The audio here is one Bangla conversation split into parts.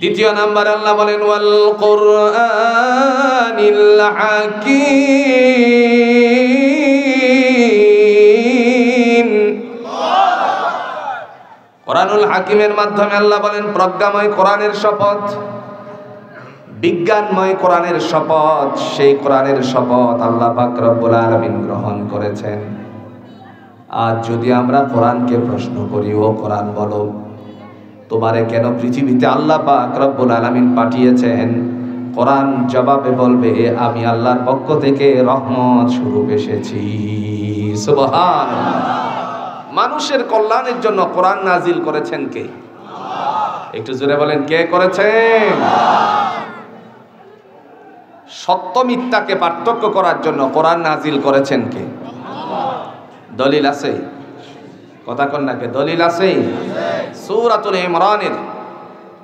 দ্বিতীয় নাম্বার আল্লাহ বলেন ওয়াল কুরআনিল হাকীম। কোরআনুল হাকিমের মাধ্যমে আল্লাহ বলেন প্রজ্ঞাময় কোরআনের শপথ, বিজ্ঞানময় কোরআনের শপথ। সেই কোরআনের শপথ আল্লাহ পাক রব্বুল আলামিন গ্রহণ করেছেন। আজ যদি আমরা কোরআনকে প্রশ্ন করি, ও কোরআন বলো তোমারে কেন পৃথিবীতে আল্লাহ পাক রব্বুল আলামিন পাঠিয়েছেন, কোরআন জবাবে বলবে আমি আল্লাহর পক্ষ থেকে রহমত স্বরূপ এসেছি। সুবহানাল্লাহ। মানুষের কল্যাণের জন্য কোরআন নাজিল করেছেন কে? একটু জোরে বলেন, কে করেছেন? সত্য মিথ্যাকে পার্থক্য করার জন্য কোরআন নাজিল করেছেন কে? দলিল আছে? কথা কন না, কে দলিল আছে? সূরাতুল ইমরানের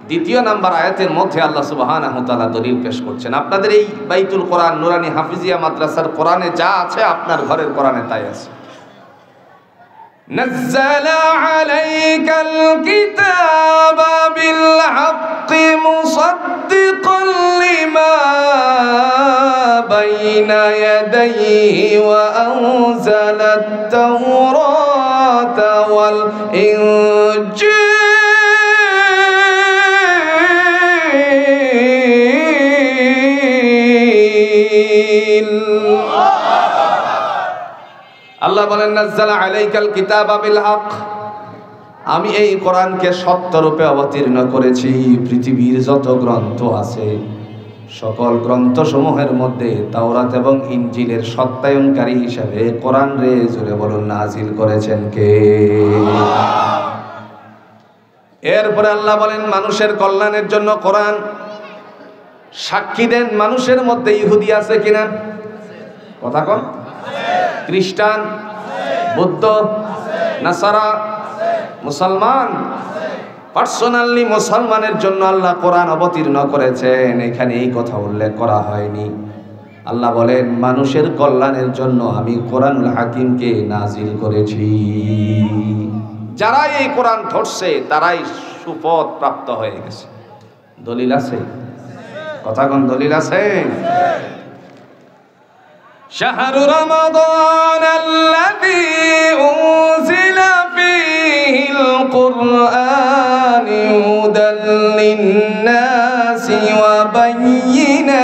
2 নম্বর আয়াতের মধ্যে আল্লাহ সুবহানাহু ওয়া তাআলা দলিল পেশ করছেন। আপনাদের এই বাইতুল কোরআন নুরানি হাফিজিয়া মাদ্রাসার কোরআনে যা আছে আপনার ঘরের কোরআনে তাই আছে। نزل عليك الكتاب بالحق مصدقا لما بين يديه وأنزل التوراة والإنجيل। আল্লাহ বলেন নাজ্জালা আলাইকাল কিতাবা বিল হক, আমি এই কোরআনকে সত্যরূপে অবতীর্ণ করেছি। পৃথিবীর যত গ্রন্থ আছে সকল গ্রন্থসমূহের মধ্যে তাওরাত এবং ইনজিলের সত্যায়নকারী হিসেবে কোরআন রে জুড়ে বলুন নাজিল করেছেন কে? এরপরে আল্লাহ বলেন মানুষের কল্যাণের জন্য কোরআন। সাক্ষী দেন মানুষের মধ্যে ইহুদি আছে কিনা? কথা কন। খ্রিস্টান, বৌদ্ধ, নাসারা, মুসলমান। পার্সোনালি মুসলমানের জন্য আল্লাহ কোরআন অবতীর্ণ করেছেন। এখানে এই কথা উল্লেখ করা হয়নি। আল্লাহ বলেন মানুষের কল্যাণের জন্য আমি কোরআনুল হাকিমকে নাজিল করেছি। যারা এই কোরআন ধরছে তারাই সুপথ প্রাপ্ত হয়ে গেছে। দলিল আছে? কথা কোন দলিল আছে? شهر رمضان الذي أنزل فيه القرآن هدى للناس وبينات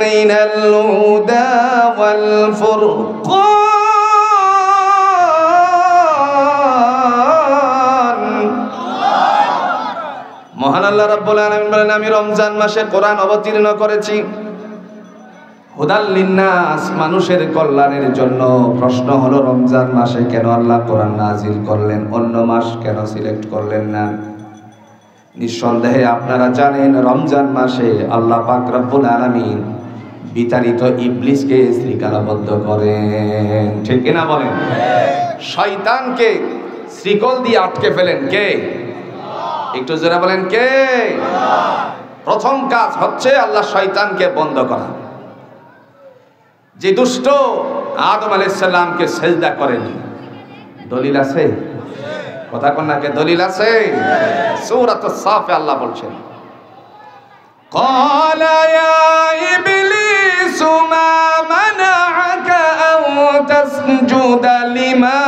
من الهدى والفرقان। মহান আল্লাহ রাব্বুল আলামিন বলেন আমি রমজান মাসে কোরআন অবতীর্ণ করেছি হুদাল লিন্নাস, মানুষের কল্যাণের জন্য। প্রশ্ন হলো রমজান মাসে কেন আল্লাহ কোরআন নাজিল করলেন, অন্য মাস কেন সিলেক্ট করলেন না? নিঃসন্দেহে আপনারা জানেন রমজান মাসে আল্লাহ পাক রব্বুল আলামিন বিতাড়িত ইবলিসকে শৃঙ্খলাবদ্ধ করেন। ঠিক কিনা বলেন? শয়তানকে শ্রীকল দিয়ে আটকে ফেলেন কে? একটু জোরে বলেন কে? প্রথম কাজ হচ্ছে আল্লাহ শয়তানকে বন্ধ করা। যে দুষ্ট আদম আলাইহিস সালামকে সিজদা করেনি, দলিল আছে? কথা কোন নাকে দলিল আছে? সূরাতুস সাফে আল্লাহ বলছেন ক্বালা ইয়া ইবলিস মা মানাআকা আন তাসজুদা লিমা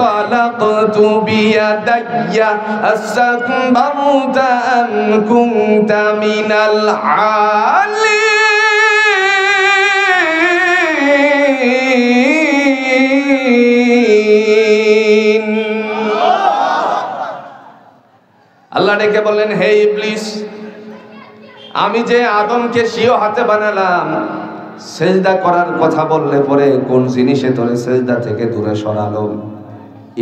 খালাকতু বিয়াদাইয়া আস্তাকবারতা আম কুনতা মিনাল আলিন। আল্লাহ ডেকে বললেন হে ইবলিস, আমি যে আদমকে স্বীয় হাতে বানালাম, সেজদা করার কথা বললে পরে কোন জিনিসে তোরে সেজদা থেকে দূরে সরালো?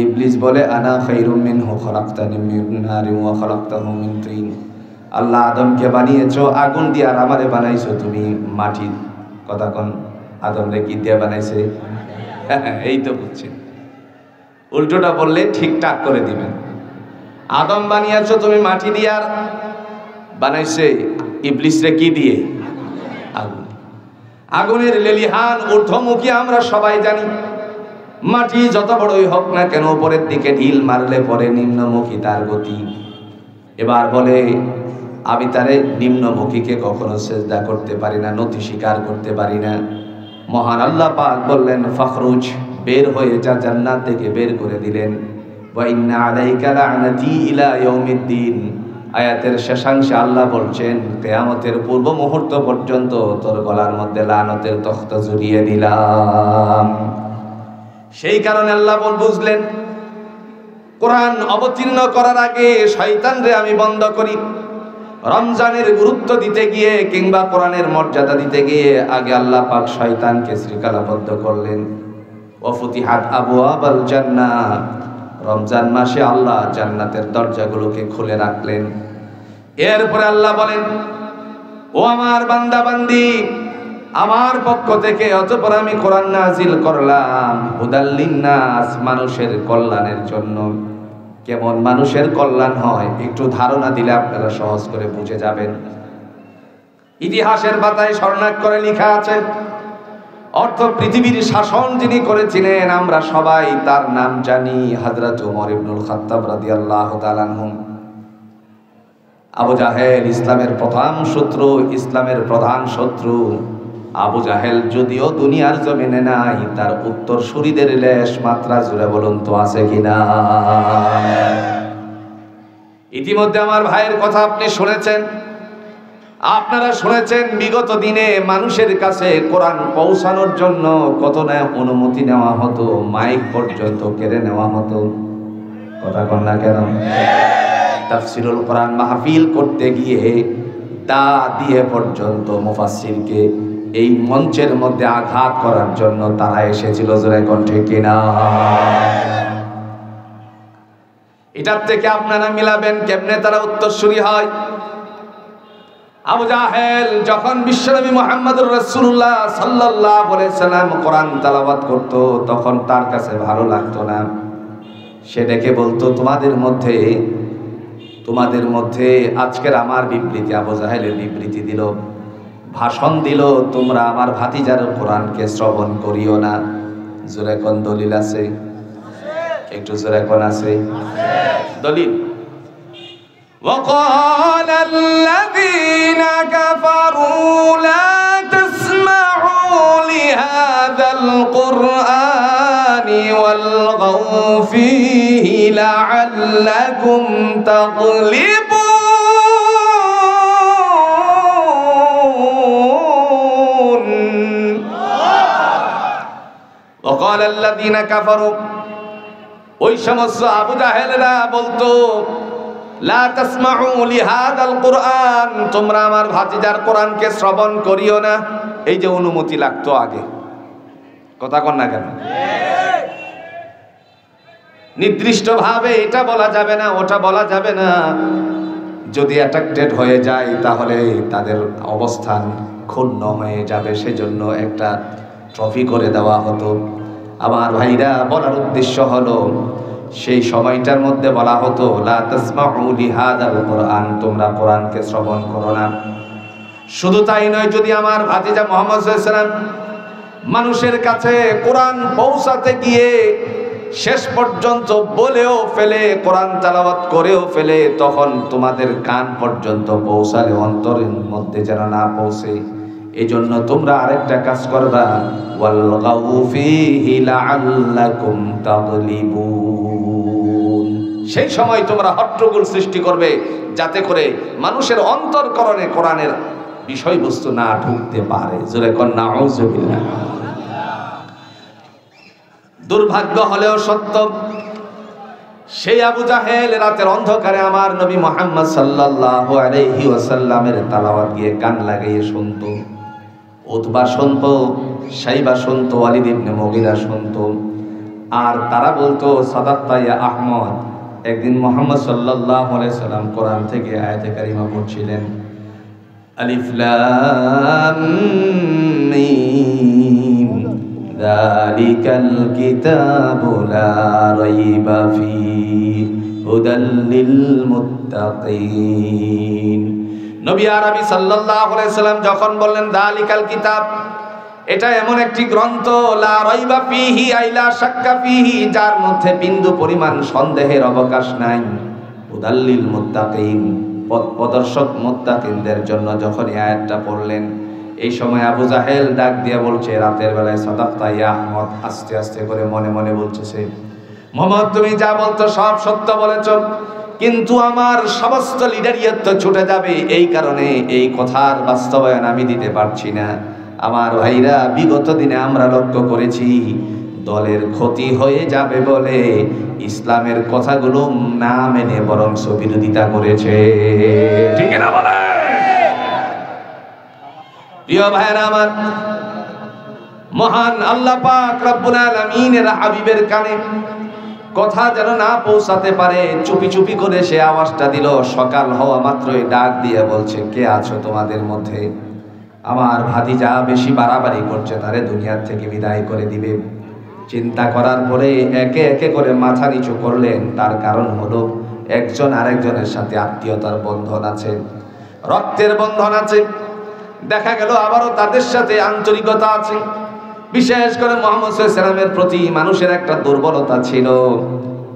ইবলিস বলে আনা খায়রুম মিনহু খালাকতানি মিন নারিন ওয়া খালাকতাহু মিন তিন। আল্লাহ আদমকে বানিয়েছো আগুন দিয়ে আর আমারে বানাইছো তুমি মাটি। কথা কোন? আদম রে কি দিয়ে বানাইছে? এই তো বুঝছেন। উল্টোটা বললে ঠিকঠাক করে দিবেন। আদম বানিয়েছো তুমি মাটি দিয়ে, আর বানাইছে ইবলিস রে কি দিয়ে? আগুন। আগুনের লেলিহান ঊর্ধ্বমুখী আমরা সবাই জানি। মাটি যত বড়ই হোক না কেন উপরের দিকে ঢিল মারলে পরে নিম্নমুখী তার গতি। এবার বলে আমি তারে নিম্নমুখীকে কখনো সেজদা করতে পারি না, নতি স্বীকার করতে পারি না। মহান আল্লাহ পাক বললেন ফখরুজ, বের হয়ে যা, জান্নাত থেকে বের করে দিলেন। ওয়া ইন্না আলাইকা লা'নাতি ইলা ইয়াউমিদ্দিন। আয়াতের শেষাংশে আল্লাহ বলছেন কিয়ামতের পূর্ব মুহূর্ত পর্যন্ত তোর গলার মধ্যে লানতের তখ্ত জড়িয়ে দিলাম। সেই কারণে আল্লাহ বুঝলেন কোরআন অবতীর্ণ করার আগে শয়তানরে আমি বন্ধ করি। রমজানের গুরুত্ব দিতে গিয়ে কিংবা কোরআনের মর্যাদা দিতে গিয়ে আগে আল্লাহ পাক শয়তানকে শৃঙ্খলাবদ্ধ করলেন। ওয়াফুতিহাত আবওয়াবুল জান্নাহ, রমজান মাসে আল্লাহ জান্নাতের দরজাগুলোকে খুলে রাখলেন। এরপরে আল্লাহ বলেন ও আমার বান্দা বান্দি, আমার পক্ষ থেকে অতঃপর আমি কোরআন নাজিল করলাম হুদাল লিন্নাস, মানুষের কল্যাণের জন্য। কেমন মানুষের কল্যাণ হয় একটু ধারণা দিলে আপনারা সহজ করে বুঝে যাবেন। ইতিহাসের পাতায় স্বর্ণাক্ষরে লেখা আছে, অর্থ পৃথিবীর শাসন যিনি করেছিলেন আমরা সবাই তার নাম জানি, হযরত ওমর ইবনুল খাত্তাব রাদিয়াল্লাহু তাআলা আনহু। আবু জাহেল ইসলামের প্রথম শত্রু, ইসলামের প্রধান শত্রু। আবু জাহেল যদিও দুনিয়ার জমিনে নাই, তার উত্তরসূরিদের লেশ মাত্রা জুড়ে বলুন তো আছে কিনা। ইতিমধ্যে আমার ভাইয়ের কথা আপনি শুনেছেন, আপনারা শুনেছেন বিগত দিনে মানুষের কাছে কোরআন পৌঁছানোর জন্য কত না অনুমতি নেওয়া হতো, মাইক পর্যন্ত কেড়ে নেওয়া হতো। কথা কন না কেন? তাফসীরুল কোরআন মাহফিল করতে গিয়ে দা দিয়ে পর্যন্ত মুফাসসিরকে এই মঞ্চের মধ্যে আঘাত করার জন্য তারা এসেছিল, জোরে কণ্ঠে কিনা। এটার থেকে আপনারা মিলাবেন কেমনে তারা উত্তরসূরি হয়। আবু জাহেল যখন বিশ্বনবী মুহাম্মদুর রাসূলুল্লাহ সাল্লাল্লাহু আলাইহি সাল্লাম কোরআন তেলাওয়াত করত, তখন তার কাছে ভালো লাগতো না। সে ডেকে বলতো তোমাদের মধ্যে আজকের আমার বিবৃতি আবু জাহেলের বিবৃতি দিল, ভাষণ দিল, তোমরা আমার ভাতিজার কোরআনকে শ্রবণ করিও না। জোরে কোন দলিল আছে? একটু জোরে কোন আছে দলিল? وقال الذين كفروا لا تسمعوا لهذا القرآن والغوا فيه لعلكم تغلبون وقال الذين كفروا, ওই সমস্ত আবু জাহেলরা বলতো লা তাসমাউ লিহাদাল কুরআন, তোমরা আমার ভাতিজার কোরআনকে শ্রবণ করিও না। এই যে অনুমতি লাগতো আগে, কথা কন না কেন? নির্দিষ্ট ভাবে এটা বলা যাবে না, ওটা বলা যাবে না। যদি অ্যাট্রাক্টেড হয়ে যায় তাহলে তাদের অবস্থান ক্ষুণ্ণ হয়ে যাবে, সেজন্য একটা ট্রফি করে দেওয়া হতো। আমার ভাইরা, বলার উদ্দেশ্য হলো সেই সময়টার মধ্যে বলা হতো লা তাসমাউ লিহাদাল কুরআন, তোমরা কোরআনকে শ্রবণ করো না। শুধু তাই নয়, যদি আমার ভাতিজা মুহাম্মদ সাল্লাল্লাহু আলাইহি ওয়াসাল্লাম মানুষের কাছে কোরআন পৌঁছাতে গিয়ে শেষ পর্যন্ত বলেও ফেলে, কোরআন তেলাওয়াত করেও ফেলে, তখন তোমাদের কান পর্যন্ত পৌঁছালে অন্তরের মধ্যে যেন না পৌঁছে, এই জন্য তোমরা আরেকটা কাজ করবা, ওয়ালগাউ ফীহি লাআল্লাকুম তাগলিবুন। সেই সময় তোমরা হট্টগোল সৃষ্টি করবে যাতে করে মানুষের অন্তরকরণে কোরআনের বিষয়বস্তু না ঢুকতে পারে। জোরে কর নাউযুবিল্লাহ। দুর্ভাগ্য হলেও সত্য, সেই আবু জাহেল রাতের অন্ধকারে আমার নবী মুহাম্মদ সাল্লাল্লাহু আলাইহি ওয়াসাল্লামের তেলাওয়াত গিয়ে কান লাগিয়ে শুনতো। উতবা শুনতো, শাইবা শুনতো, ওয়ালিদ ইবনে মুগীরা শুনতো। আর তারা বলতো সাদাক্তা ইয়া আহমদ। একদিন মুহাম্মদ সাল্লাল্লাহু আলাইহি সাল্লাম কোরআন থেকে আয়াতে কারিমা পড়ছিলেন, আলিফ লাম মিম যালিকাল কিতাবু লা রাইবা ফীহি হুদাল লিল মুত্তাকিন। নবী আরবি সাল্লাল্লাহু আলাইহি সাল্লাম যখন বললেন যালিকাল কিতাব, এটা এমন একটি গ্রন্থ, লা রাইবা ফীহি আই লা শাক্কা ফীহি, যার মধ্যে বিন্দু পরিমাণ সন্দেহের অবকাশ নাই, হুদাল্লিল মুত্তাকিন, পথ প্রদর্শক মুত্তাকিনদের জন্য যখন এই আয়াতটা পড়লেন, এই সময় আবু জাহেল ডাক দিয়ে বলছে, রাতের বেলায় সাদাক্তা ইয়া আহমদ, আস্তে আস্তে করে মনে মনে বলতেছে, মুহাম্মদ তুমি যা বলছো সব সত্য বলেছ, কিন্তু আমার সমস্ত লিডারিয়ত তো ছুটে যাবে, এই কারণে এই কথার বাস্তবায়ন আমি দিতে পারছি না। আমার ভাইরা, বিগত দিনে আমরা লক্ষ্য করেছি দলের ক্ষতি হয়ে যাবে বলে ইসলামের কথাগুলো না মেনে বরং বিরোধিতা করেছে, ঠিক না বলে? প্রিয় ভাইরা আমার, মহান আল্লাহ পাক রব্বুল আলামিনের হাবিবের কানে কথা যেন না পৌঁছাতে পারে, চুপি চুপি করে সে আওয়াজটা দিল। সকাল হওয়া মাত্রই ডাক দিয়ে বলছে, কে আছো তোমাদের মধ্যে? আমার ভাতিজা বেশি বাড়াবাড়ি করছে, তারে দুনিয়ার থেকে বিদায় করে দিবে। চিন্তা করার পরে একে একে করে মাথা নিচু করলেন। তার কারণ হলো, একজন আরেকজনের সাথে আত্মীয়তার বন্ধন আছে, রক্তের বন্ধন আছে। দেখা গেল আবারও তাদের সাথে আন্তরিকতা আছে। বিশেষ করে মুহাম্মদ সাল্লাল্লাহু আলাইহি ওয়াসাল্লামের প্রতি মানুষের একটা দুর্বলতা ছিল।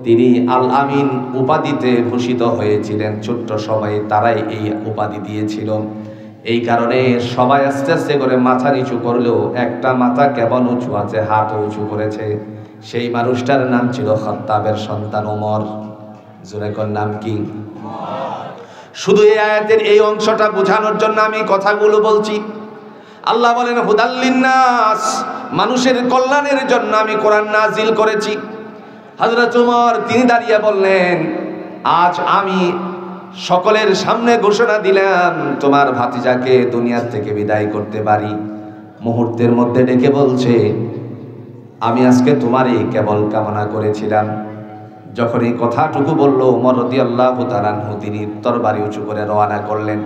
তিনি আল আমিন উপাধিতে ভূষিত হয়েছিলেন। ছোট্ট সবাই তারাই এই উপাধি দিয়েছিল। এই কারণে সবাই আস্তে আস্তে করে মাথা নিচু করলেও একটা মাথা কেবল উঁচু আছে, হাত উঁচু করেছে। সেই মানুষটার নাম ছিল খাত্তাবের সন্তান ওমর। জোরে কোন নাম কি? শুধু এই আয়াতের এই অংশটা বোঝানোর জন্য আমি কথাগুলো বলছি। আল্লাহ বলেন, হুদাল্লিন নাস, মানুষের কল্যাণের জন্য আমি কোরআন নাজিল করেছি। হযরত ওমর তিনি দাঁড়িয়ে বললেন, আজ আমি সকলের সামনে ঘোষণা দিলাম তোমার ভাতিজাকে দুনিয়ার থেকে বিদায় করতে পারি। মুহূর্তের মধ্যে ডেকে বলছে, আমি আজকে তোমারই কেবল কামনা করেছিলাম। যখন এই কথাটুকু বলল, ওমর রাদিয়াল্লাহু তাআলা আনহু তিনি তরবারি উঁচু করে রওনা করলেন।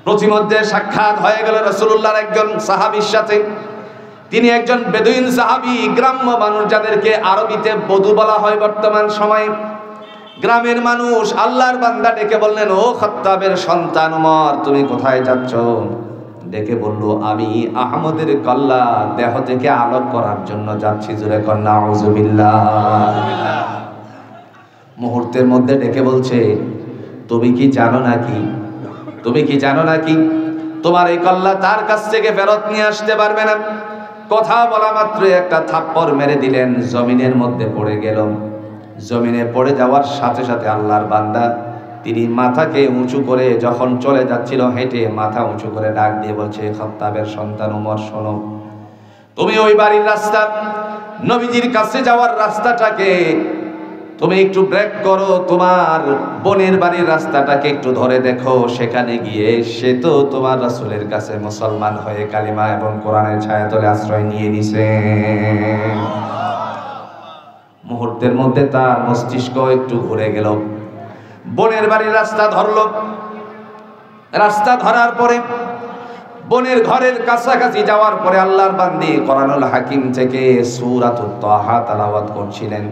প্রতিমধ্যে সাক্ষাৎ হয়ে গেল রাসূলুল্লাহর একজন সাহাবীর সাথে। তিনি একজন বেদুইন সাহাবী, গ্রাম্য মানুষ, যাদেরকে আরবিতে বদু বলা হয় বর্তমান সময়ে। গ্রামের মানুষ, আল্লাহর বান্দা ডেকে বললেন, ও খাত্তাবের সন্তান ওমর, তুমি কোথায় যাচ্ছ? ডেকে বলল, আমি আহমদের কল্লা দেহ থেকে আলোক করার জন্য যাচ্ছি। জোরে কর নাউযুবিল্লাহ। মুহূর্তের মধ্যে ডেকে বলছে, তুমি কি জানো নাকি তোমার এই কল্লা তার কাছ থেকে ফেরত নিয়ে আসতে পারবে না। কথা বলা মাত্র একটা থাপ্পড় মেরে দিলেন, জমিনের মধ্যে পড়ে গেল। জমিনে পড়ে যাওয়ার সাথে সাথে আল্লাহর বান্দা তিনি মাথাকে উঁচু করে যখন চলে যাচ্ছিল, হেঁটে মাথা উঁচু করে ডাক দিয়ে বলছে, খাত্তাবের সন্তান ওমর, শোনো, তুমি ওই বাড়ির রাস্তা, নবীজির কাছে যাওয়ার রাস্তাটাকে তুমি একটু ব্রেক করো, তোমার বোনের বাড়ির রাস্তাটাকে একটু ধরে দেখো। সেখানে গিয়ে সে তো তোমার রাসূলের কাছে মুসলমান হয়ে কালিমা এবং কোরআনের ছায়াতলে আশ্রয় নিয়ে নিছে। মুহূর্তের মধ্যে তার মস্তিষ্ক একটু ঘুরে গেল। বোনের বাড়ির রাস্তা ধরলো। রাস্তা ধরার পরে বোনের ঘরের কাছাকাছি যাওয়ার পরে আল্লাহর বান্দী কোরআনুল হাকিম থেকে সূরাতুত তাহা তেলাওয়াত করছিলেন।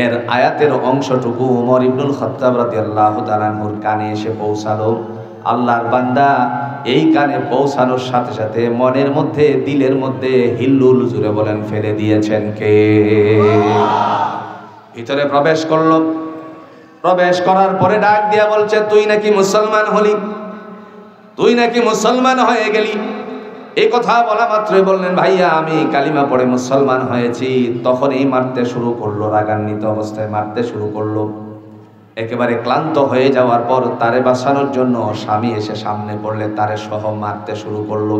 এর আয়াতের অংশটুকু ওমর ইবনুল খাত্তাব রাদিয়াল্লাহু তাআলা আনহুর কানে এসে পৌঁছালো। আল্লাহর বান্দা এই কানে পৌঁছানোর সাথে সাথে মনের মধ্যে, দিলের মধ্যে হিল্লুল, জুড়ে বলেন, ফেলে দিয়েছেন কে? ভিতরে প্রবেশ করলো। প্রবেশ করার পরে ডাক দিয়া বলছে, তুই নাকি মুসলমান হলি, তুই নাকি মুসলমান হয়ে গেলি। এই কথা বলা মাত্রই বললেন, ভাইয়া আমি কালিমা পড়ে মুসলমান হয়েছি। তখনই মারতে শুরু করলো, রাগান্বিত অবস্থায় মারতে শুরু করলো। একেবারে ক্লান্ত হয়ে যাওয়ার পর তারে বাঁচানোর জন্য স্বামী এসে সামনে পড়লে তারে সহ মারতে শুরু করলো।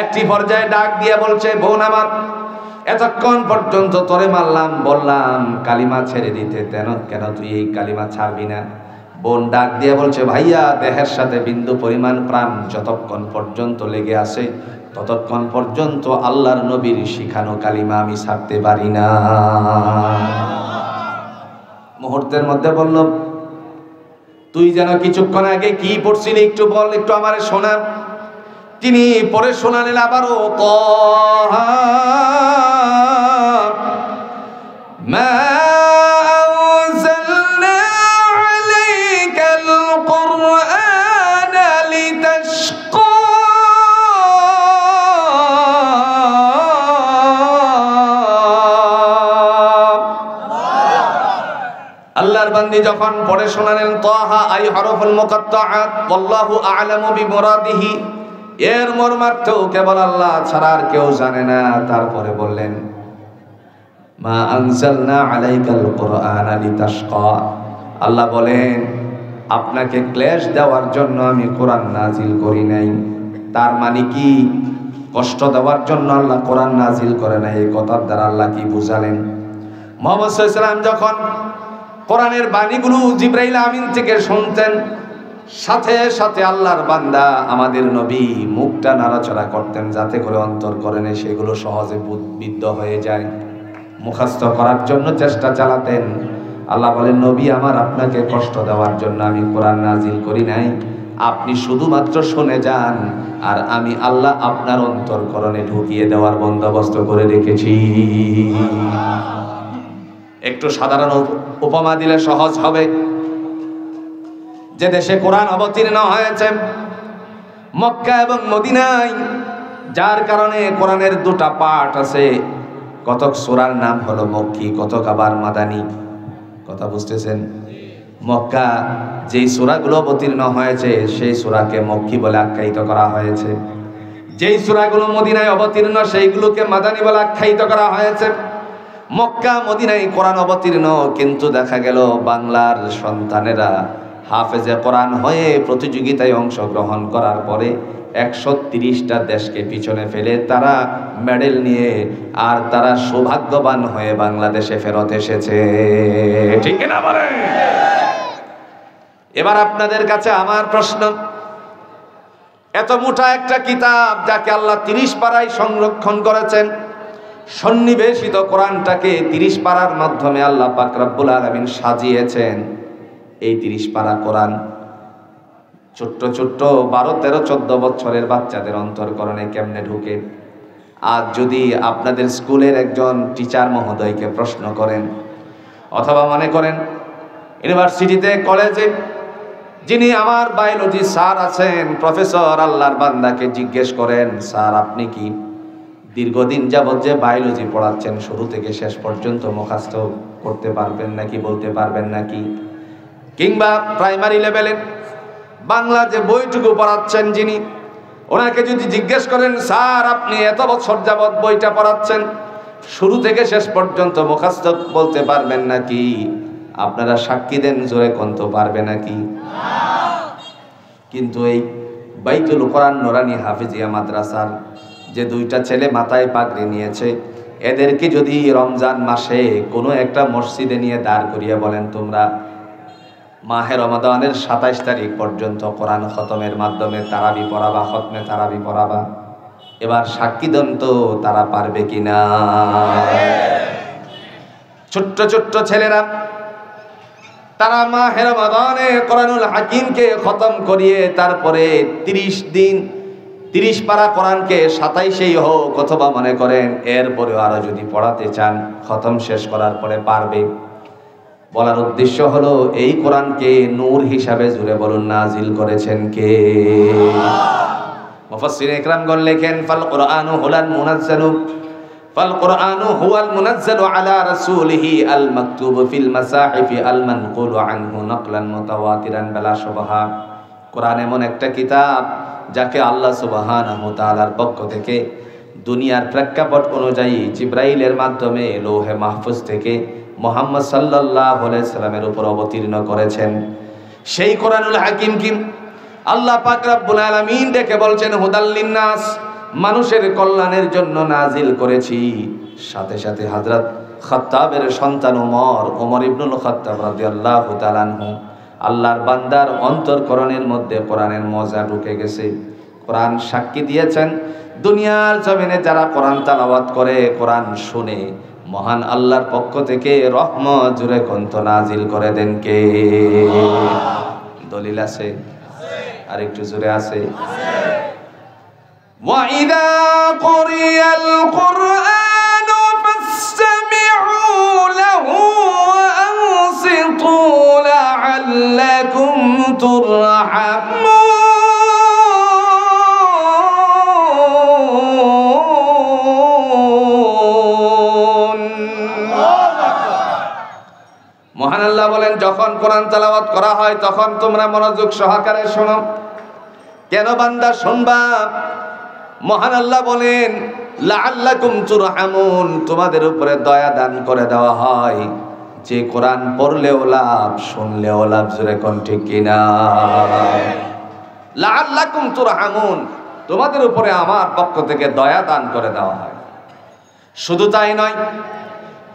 একটি পর্যায়ে ডাক দিয়ে বলছে, বোন আমার, এতক্ষণ পর্যন্ত তোরে মারলাম, বললাম কালিমা ছেড়ে দিতে, কেন তুই এই কালিমা ছাড়বি না? বোন ডাক দিয়ে বলছে, ভাইয়া দেহের সাথে বিন্দু পরিমাণ প্রাণ যতক্ষণ পর্যন্ত লেগে আছে ততক্ষণ পর্যন্ত আল্লাহর নবীর শিখানো কালিমা আমি ছাড়তে পারি না। মুহূর্তের মধ্যে বলল, তুই যেন কিছুক্ষণ আগে কি পড়ছিলি একটু বল, একটু আমারে শোনা। তিনি পরে শোনালেন আবারও, তাহা মা আনজালনা আলাইকাল কুরআনা লিতাশকা। আল্লাহ আল্লাহর বান্দী যখন পড়ে শোনালেন তাহা আই হরফুল মুকাত্তাআত আল্লাহু আ'লামু বিমুরাদিহি, এর মর্মার্থ কেবল আল্লাহ ছাড়া আর কেউ জানে না। তারপরে বললেন মা আনজালনা আলাইকাল কুরআনা লিতাশকা, আল্লাহ বলেন আপনাকে ক্লেশ দেওয়ার জন্য আমি কোরআন নাজিল করি নাই। তার মানে কি কষ্ট দেওয়ার জন্য আল্লাহ কোরআন নাজিল করে নাই? এই কথার দ্বারা আল্লাহ কি বুঝালেন? মুহাম্মদ সাল্লাল্লাহু আলাইহি ওয়াসাল্লাম যখন কোরআনের বাণীগুলো জিবরাইল আমিন থেকে শুনতেন, সাথে সাথে আল্লাহর বান্দা আমাদের নবী মুখটা নাড়াচাড়া করতেন যাতে করে অন্তরকরণে সেগুলো সহজে বিদ্ধ হয়ে যায়, মুখস্থ করার জন্য চেষ্টা চালাতেন। আল্লাহ বলেন নবী আমার আপনাকে কষ্ট দেওয়ার জন্য আমি কোরআন নাজিল করি নাই, আপনি শুধুমাত্র শুনে যান আর আমি আল্লাহ আপনার অন্তরকরণে ঢুকিয়ে দেওয়ার বন্দোবস্ত করে রেখেছি। একটু সাধারণ উপমা দিলে সহজ হবে। যে দেশে কোরআন অবতীর্ণ হয়েছে মক্কা এবং মদিনায়, যার কারণে কোরআনের দুটা পার্ট আছে, কতক সূরার নাম হলো মক্কি, কতক আবার মাদানী। কথা বুঝতেছেন? মক্কা যেই সূরাগুলো অবতীর্ণ হয়েছে সেই সূরাকে মক্কি বলে আখ্যায়িত করা হয়েছে, যেই সূরাগুলো মদিনায় অবতীর্ণ সেইগুলোকে মাদানী বলে আখ্যায়িত করা হয়েছে। মক্কা মদিনায় কোরআন অবতীর্ণ, কিন্তু দেখা গেল বাংলার সন্তানেরা হাফেজে কোরআন হয়ে প্রতিযোগিতায় অংশগ্রহণ করার পরে 130টা দেশকে পিছনে ফেলে তারা মেডেল নিয়ে আর তারা সৌভাগ্যবান হয়ে বাংলাদেশে ফেরত এসেছে। ঠিক না বলেন? এবার আপনাদের কাছে আমার প্রশ্ন, এত মোটা একটা কিতাব যাকে আল্লাহ 30 পারায় সংরক্ষণ করেছেন, সন্নিবেশিত কোরআনটাকে 30 পারার মাধ্যমে আল্লাহ পাক রব্বুল আলামিন সাজিয়েছেন। এই 30 পারা কোরআন ছোট্ট ছোট্ট 12, 13, 14 বছরের বাচ্চাদের অন্তরকরণে কেমনে ঢুকে? আজ যদি আপনাদের স্কুলের একজন টিচার মহোদয়কে প্রশ্ন করেন, অথবা মনে করেন ইউনিভার্সিটিতে কলেজে যিনি আমার বায়োলজি স্যার আছেন, প্রফেসর, আল্লাহর বান্দাকে জিজ্ঞেস করেন স্যার আপনি কি দীর্ঘদিন যাবত যে বায়োলজি পড়াচ্ছেন শুরু থেকে শেষ পর্যন্ত মুখস্থ করতে পারবেন নাকি, বলতে পারবেন নাকি? কিংবা প্রাইমারি লেভেলে বাংলা যে বইটুকু পড়াচ্ছেন যিনি, ওনাকে যদি জিজ্ঞেস করেন স্যার আপনি এত বছর যাবত বইটা পড়াচ্ছেন শুরু থেকে শেষ পর্যন্ত মুখস্থ বলতে পারবেন নাকি? আপনারা সাক্ষী দেন, জোরে কোনতো পারবে নাকি? কিন্তু এই বাইতুল কোরআন নুরানি হাফিজিয়া মাদ্রাসার যে 2টা ছেলে মাথায় পাগড়ি নিয়েছে, এদেরকে যদি রমজান মাসে কোনো একটা মসজিদে নিয়ে দাঁড় করিয়ে বলেন তোমরা মাহে রমাদানের 27 তারিখ পর্যন্ত কোরআন খতমের মাধ্যমে তারাবি পড়াবা, খতমে তারাবি পড়াবা, এবার সাক্ষী দেন তো তারা পারবে কিনা? ছোট্ট ছোট্ট ছেলেরা তারা মাহে রমাদানে কোরআনুল হাকিমকে খতম করিয়ে তারপরে 30 দিন 30 পারা কোরআনকে 27এই হোক অথবা মনে করেন এরপরেও আরো যদি পড়াতে চান খতম শেষ করার পরে পারবে। বলার উদ্দেশ্য হলো এই কোরআনকে নূর হিসাবে জুড়ে বলুন নাজিল করেছেন কে? মুফাসসির ইকরামগণ লেখেন ফাল কোরআনু হুলাল মুনাজ্জালু, ফাল কোরআনু হুয়াল মুনাজ্জালু আলা রাসূলিহি আল মাকতুবু ফিল মাসাহিফি আল মানকুলু আনহু নাকলান মুতাওয়াতিরান বিলা শুবহা। কোরআন এমন একটা কিতাব যাকে আল্লাহ সুবহানাহু ওয়া তাআলার পক্ষ থেকে দুনিয়ার প্রেক্ষাপট অনুযায়ী জিবরাইলের মাধ্যমে লৌহে মাহফুজ থেকে মুহাম্মদ সাল্লাল্লাহু আলাইহি সাল্লামের উপর অবতীর্ণ করেছেন। সেই কোরআনুল হাকিম কি আল্লাহ পাক রব্বুল আলামিন ডেকে বলছেন হুদাল লিন্নাস, মানুষের কল্যাণের জন্য নাজিল করেছি। সাথে সাথে হযরত খাত্তাবের সন্তান ওমর ইবনুল খাত্তাব রাদিয়াল্লাহু তাআলা আনহু, আল্লাহর বান্দার অন্তরকরণের মধ্যে কোরআনের মজা ঢুকে গেছে। কোরআন সাক্ষী দিয়েছেন দুনিয়ার জমিনে যারা কোরআন তেলাওয়াত করে, কোরআন শুনে, মহান আল্লাহর পক্ষ থেকে রহমত জুড়ে কন্ত নাজিল করে দেন কে? দলিল আছে? আর একটু জোরে আছে? وَإِذَا قُرِئَ الْقُرْآنُ فَاسْتَمِعُوا لَهُ وَأَنصِتُوا لَعَلَّكُمْ تُرْحَمُونَ। মহান আল্লাহ বলেন যখন কোরআন তেলাওয়াত করা হয় তখন তোমরা মনোযোগ সহকারে শোনো। কেন বান্দা শুনবা? মহান আল্লাহ বলেন লাআল্লাকুম তুরহামুন, তোমাদের উপরে দয়া দান করে দেওয়া হয়। যে কোরআন পড়লেও লাভ, শুনলেও লাভ। জোরে কোন ঠিক কিনা? লাআল্লাকুম তুরহামুন, তোমাদের উপরে আমার পক্ষ থেকে দয়া দান করে দেওয়া হয়। শুধু তাই নয়,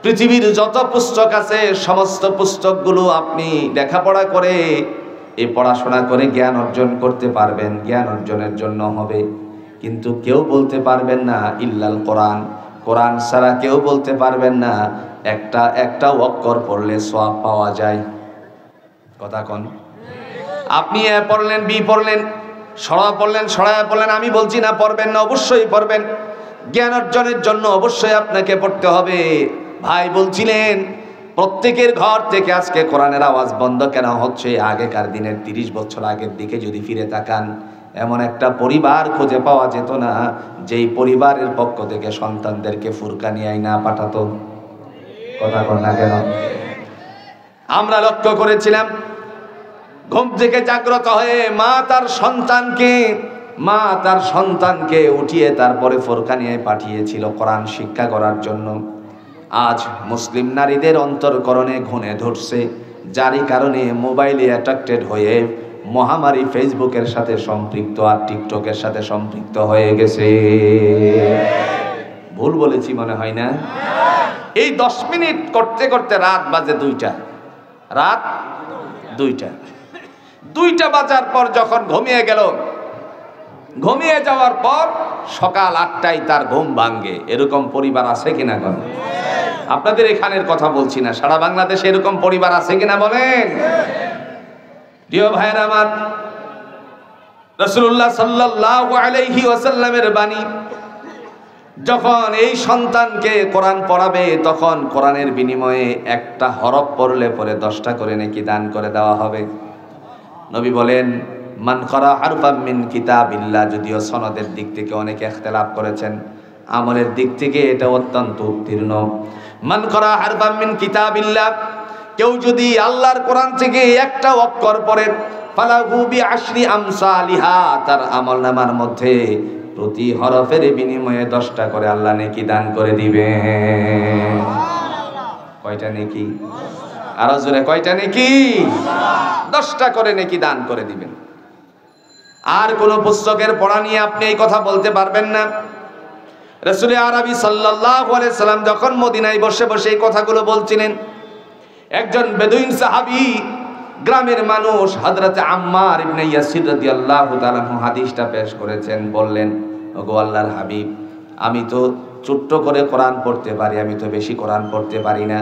পৃথিবীর যত পুস্তক আছে সমস্ত পুস্তকগুলো আপনি লেখাপড়া করে এই পড়াশোনা করে জ্ঞান অর্জন করতে পারবেন, জ্ঞান অর্জনের জন্য হবে। কিন্তু কেউ বলতে পারবেন না ইল্লাল কোরআন, কোরআন ছাড়া কেউ বলতে পারবেন না একটা অক্ষর পড়লে সওয়াব পাওয়া যায়। কথা কোন? আপনি এ পড়লেন, বি পড়লেন, সরা পড়লেন, আমি বলছি না পড়বেন না, অবশ্যই পড়বেন। জ্ঞান অর্জনের জন্য অবশ্যই আপনাকে পড়তে হবে। ভাই বলছিলেন প্রত্যেকের ঘর থেকে আজকে কোরআনের আওয়াজ বন্ধ কেন হচ্ছে? আগেকার দিনের 30 বছর আগের দিকে যদি ফিরে তাকান, এমন একটা পরিবার খুঁজে পাওয়া যেত না যেই পরিবারের পক্ষ থেকে সন্তানদেরকে ফুরকানি আইনা পাঠাতো। কথা কর না কেন? আমরা লক্ষ্য করেছিলাম ঘুম থেকে জাগ্রত হয়ে মা তার সন্তানকে উঠিয়ে তারপরে ফুরকানিয়ায় পাঠিয়েছিল কোরআন শিক্ষা করার জন্য। আজ মুসলিম নারীদের অন্তরকরণে ঘুণে ধরছে, যারই কারণে মোবাইলে অ্যাট্রাক্টেড হয়ে মহামারী ফেসবুকের সাথে সম্পৃক্ত আর টিকটকের সাথে সম্পৃক্ত হয়ে গেছে। ভুল বলেছি মনে হয় না? এই 10 মিনিট করতে করতে রাত বাজে 2টা। রাত 2টা বাজার পর যখন ঘুমিয়ে গেল, ঘুমিয়ে যাওয়ার পর সকাল 8টায় তার ঘুম ভাঙ্গে। এরকম পরিবার আছে কিনা? আপনাদের এখানের কথা বলছি না, সারা বাংলাদেশে এরকম পরিবার আছে কিনা বলেন? প্রিয় ভাইরা আমার, রাসূলুল্লাহ সাল্লাল্লাহু আলাইহি ওয়াসাল্লামের বাণী, যখন এই সন্তানকে কোরআন পড়াবে তখন কোরআনের বিনিময়ে একটা হরফ পড়লে পরে 10টা করে নেকি দান করে দেওয়া হবে। নবী বলেন মান করা হারফাম মিন কিতাবিল্লাহ, যদিও সনদের দিক থেকে অনেকে ইখতিলাফ করেছেন, আমলের দিক থেকে এটা অত্যন্ত উত্তীর্ণ। মান করা হারফাম মিন কিতাবিল্লাহ, কেউ যদি আল্লাহর কোরআন থেকে একটা অক্ষর পড়ে, ফালাহু বিআশরি আমসালিহা, তার আমলনামার মধ্যে প্রতি হরফের বিনিময়ে 10টা করে আল্লাহ নেকি দান করে দিবেন। কয়টা নেকি? আরো জোরে কয়টা নেকি? 10টা করে নেকি দান করে দিবেন। আর কোন পুস্তকের পড়া নিয়ে আপনি এই কথা বলতে পারবেন না। রাসূল আরবি সাল্লাল্লাহু আলাইহি সাল্লাম যখন মদিনায় বসে বসে এই কথাগুলো বলছিলেন, একজন বেদুইন সাহাবী, গ্রামের মানুষ হযরত আম্মার ইবনে ইয়াসির রাদিয়াল্লাহু তাআলা হাদিসটা পেশ করেছেন। বললেন, ওগো আল্লাহর হাবিব, আমি তো ছোট্ট করে কোরআন পড়তে পারি, আমি তো বেশি কোরআন পড়তে পারি না।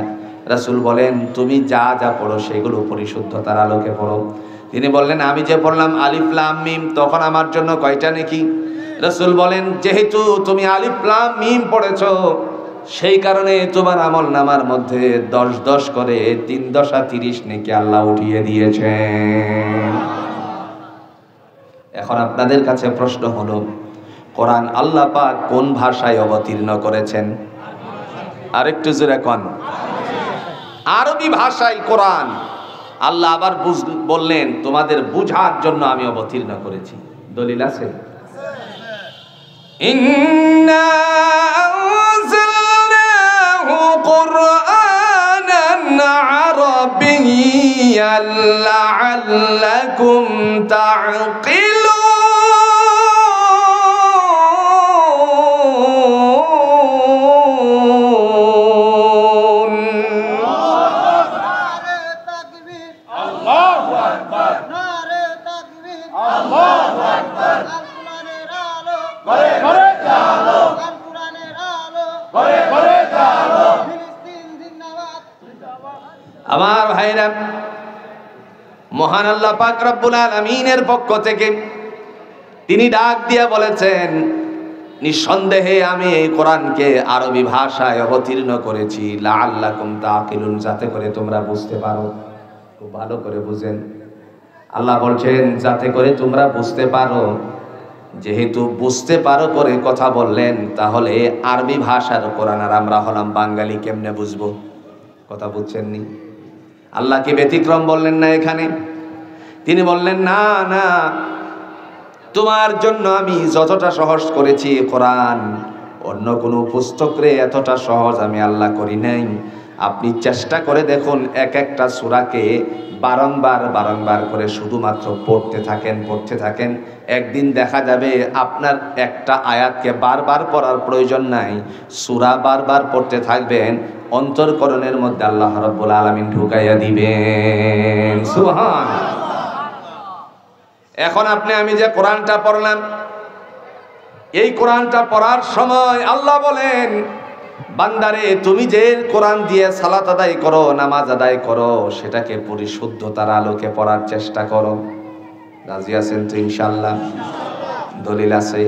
রাসূল বলেন, তুমি যা যা পড়ো সেগুলো পরিশুদ্ধতার আলোকে পড়ো। তিনি বললেন, আমি যে পড়লাম আলিফ লাম মিম, তখন আমার জন্য কয়টা নেকি? রাসূল বলেন, যেহেতু তুমি আলিফ লাম মিম পড়েছো, সেই কারণে তোমার আমলনামার মধ্যে 10 করে 3 × 30 নেকি আল্লাহ উঠিয়ে দিয়েছেন। এখন আপনাদের কাছে প্রশ্ন হলো, কোরআন আল্লাহ পাক কোন ভাষায় অবতীর্ণ করেছেন? আরেকটু জোরে কোন? আরবি ভাষায় কোরআন। আল্লাহ আবার বললেন, তোমাদের বুঝার জন্য আমি অবতীর্ণ করেছি। দলিল আছে? ইন্না আনজালনাহু কুরআনান আরাবিয়্যান লাআল্লাকুম তা'কিলুন। আমার ভাইরা, মহান আল্লাহ পাক রব্বুল আলামিনের পক্ষ থেকে তিনি ডাক দিয়া বলেছেন, নিঃসন্দেহে আমি এই কোরআনকে আরবি ভাষায় অবতীর্ণ করেছি লাআল্লাকুম তা'কিলুন, যাতে করে তোমরা বুঝতে পারো। খুব ভালো করে বুঝেন, আল্লাহ বলছেন যাতে করে তোমরা বুঝতে পারো। যেহেতু বুঝতে পারো করে কথা বললেন, তাহলে আরবি ভাষার কোরআন আর আমরা হলাম বাঙালি, কেমনে বুঝবো? কথা বুঝছেন নি? আল্লাহ কি ব্যতিক্রম বললেন না এখানে? তিনি বললেন না না, তোমার জন্য আমি যতটা সহজ করেছি কোরআন, অন্য কোনো পুস্তকে এতটা সহজ আমি আল্লাহ করি নাই। আপনি চেষ্টা করে দেখুন, এক একটা সূরাকে বারংবার করে শুধুমাত্র পড়তে থাকেন, একদিন দেখা যাবে আপনার একটা আয়াতকে বারবার পড়ার প্রয়োজন নাই, সূরা বারবার পড়তে থাকবেন, অন্তরকরণের মধ্যে আল্লাহ রাব্বুল আলামিন ঢুকাইয়া দিবেন। সুবহানাল্লাহ। এখন আমি যে কোরআনটা পড়লাম, এই কোরআনটা পড়ার সময় আল্লাহ বলেন, বান্দারে তুমি যে কোরআন দিয়ে সালাত আদায় করো, নামাজ আদায় করো, সেটাকে পরিশুদ্ধতার আলোকে পড়ার চেষ্টা করো। রাজি আছেন তো ইনশাআল্লাহ? দলিল আছে?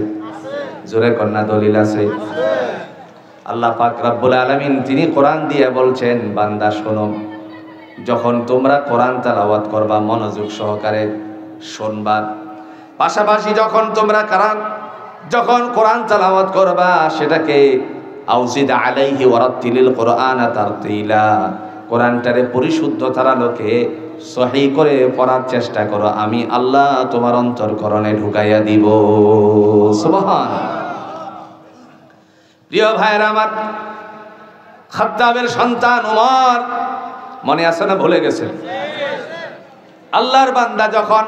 জোরে কন্যা দলিল আছে? আল্লাহ পাক রব্বুল আলামিন তিনি কোরআন দিয়ে বলছেন, বান্দা শোনো, যখন তোমরা কোরআন তেলাওয়াত করবা মনোযোগ সহকারে শুনবা, পাশাপাশি যখন তোমরা কোরআন তেলাওয়াত করবা সেটাকে আউজিদ আলাইহি ওয়ারাতিলিল কোরআনা তারতিলা, কোরআনটারে পরিশুদ্ধতার আলোকে সহি করে পড়ার চেষ্টা করো, আমি আল্লাহ তোমার অন্তরকরণে ঢুকাইয়া দিব। সুবহানাল্লাহ। প্রিয় ভাইরা আমার, খাত্তাবের সন্তান ওমর, মনে আছে না ভুলে গেছেন? আল্লাহর বান্দা যখন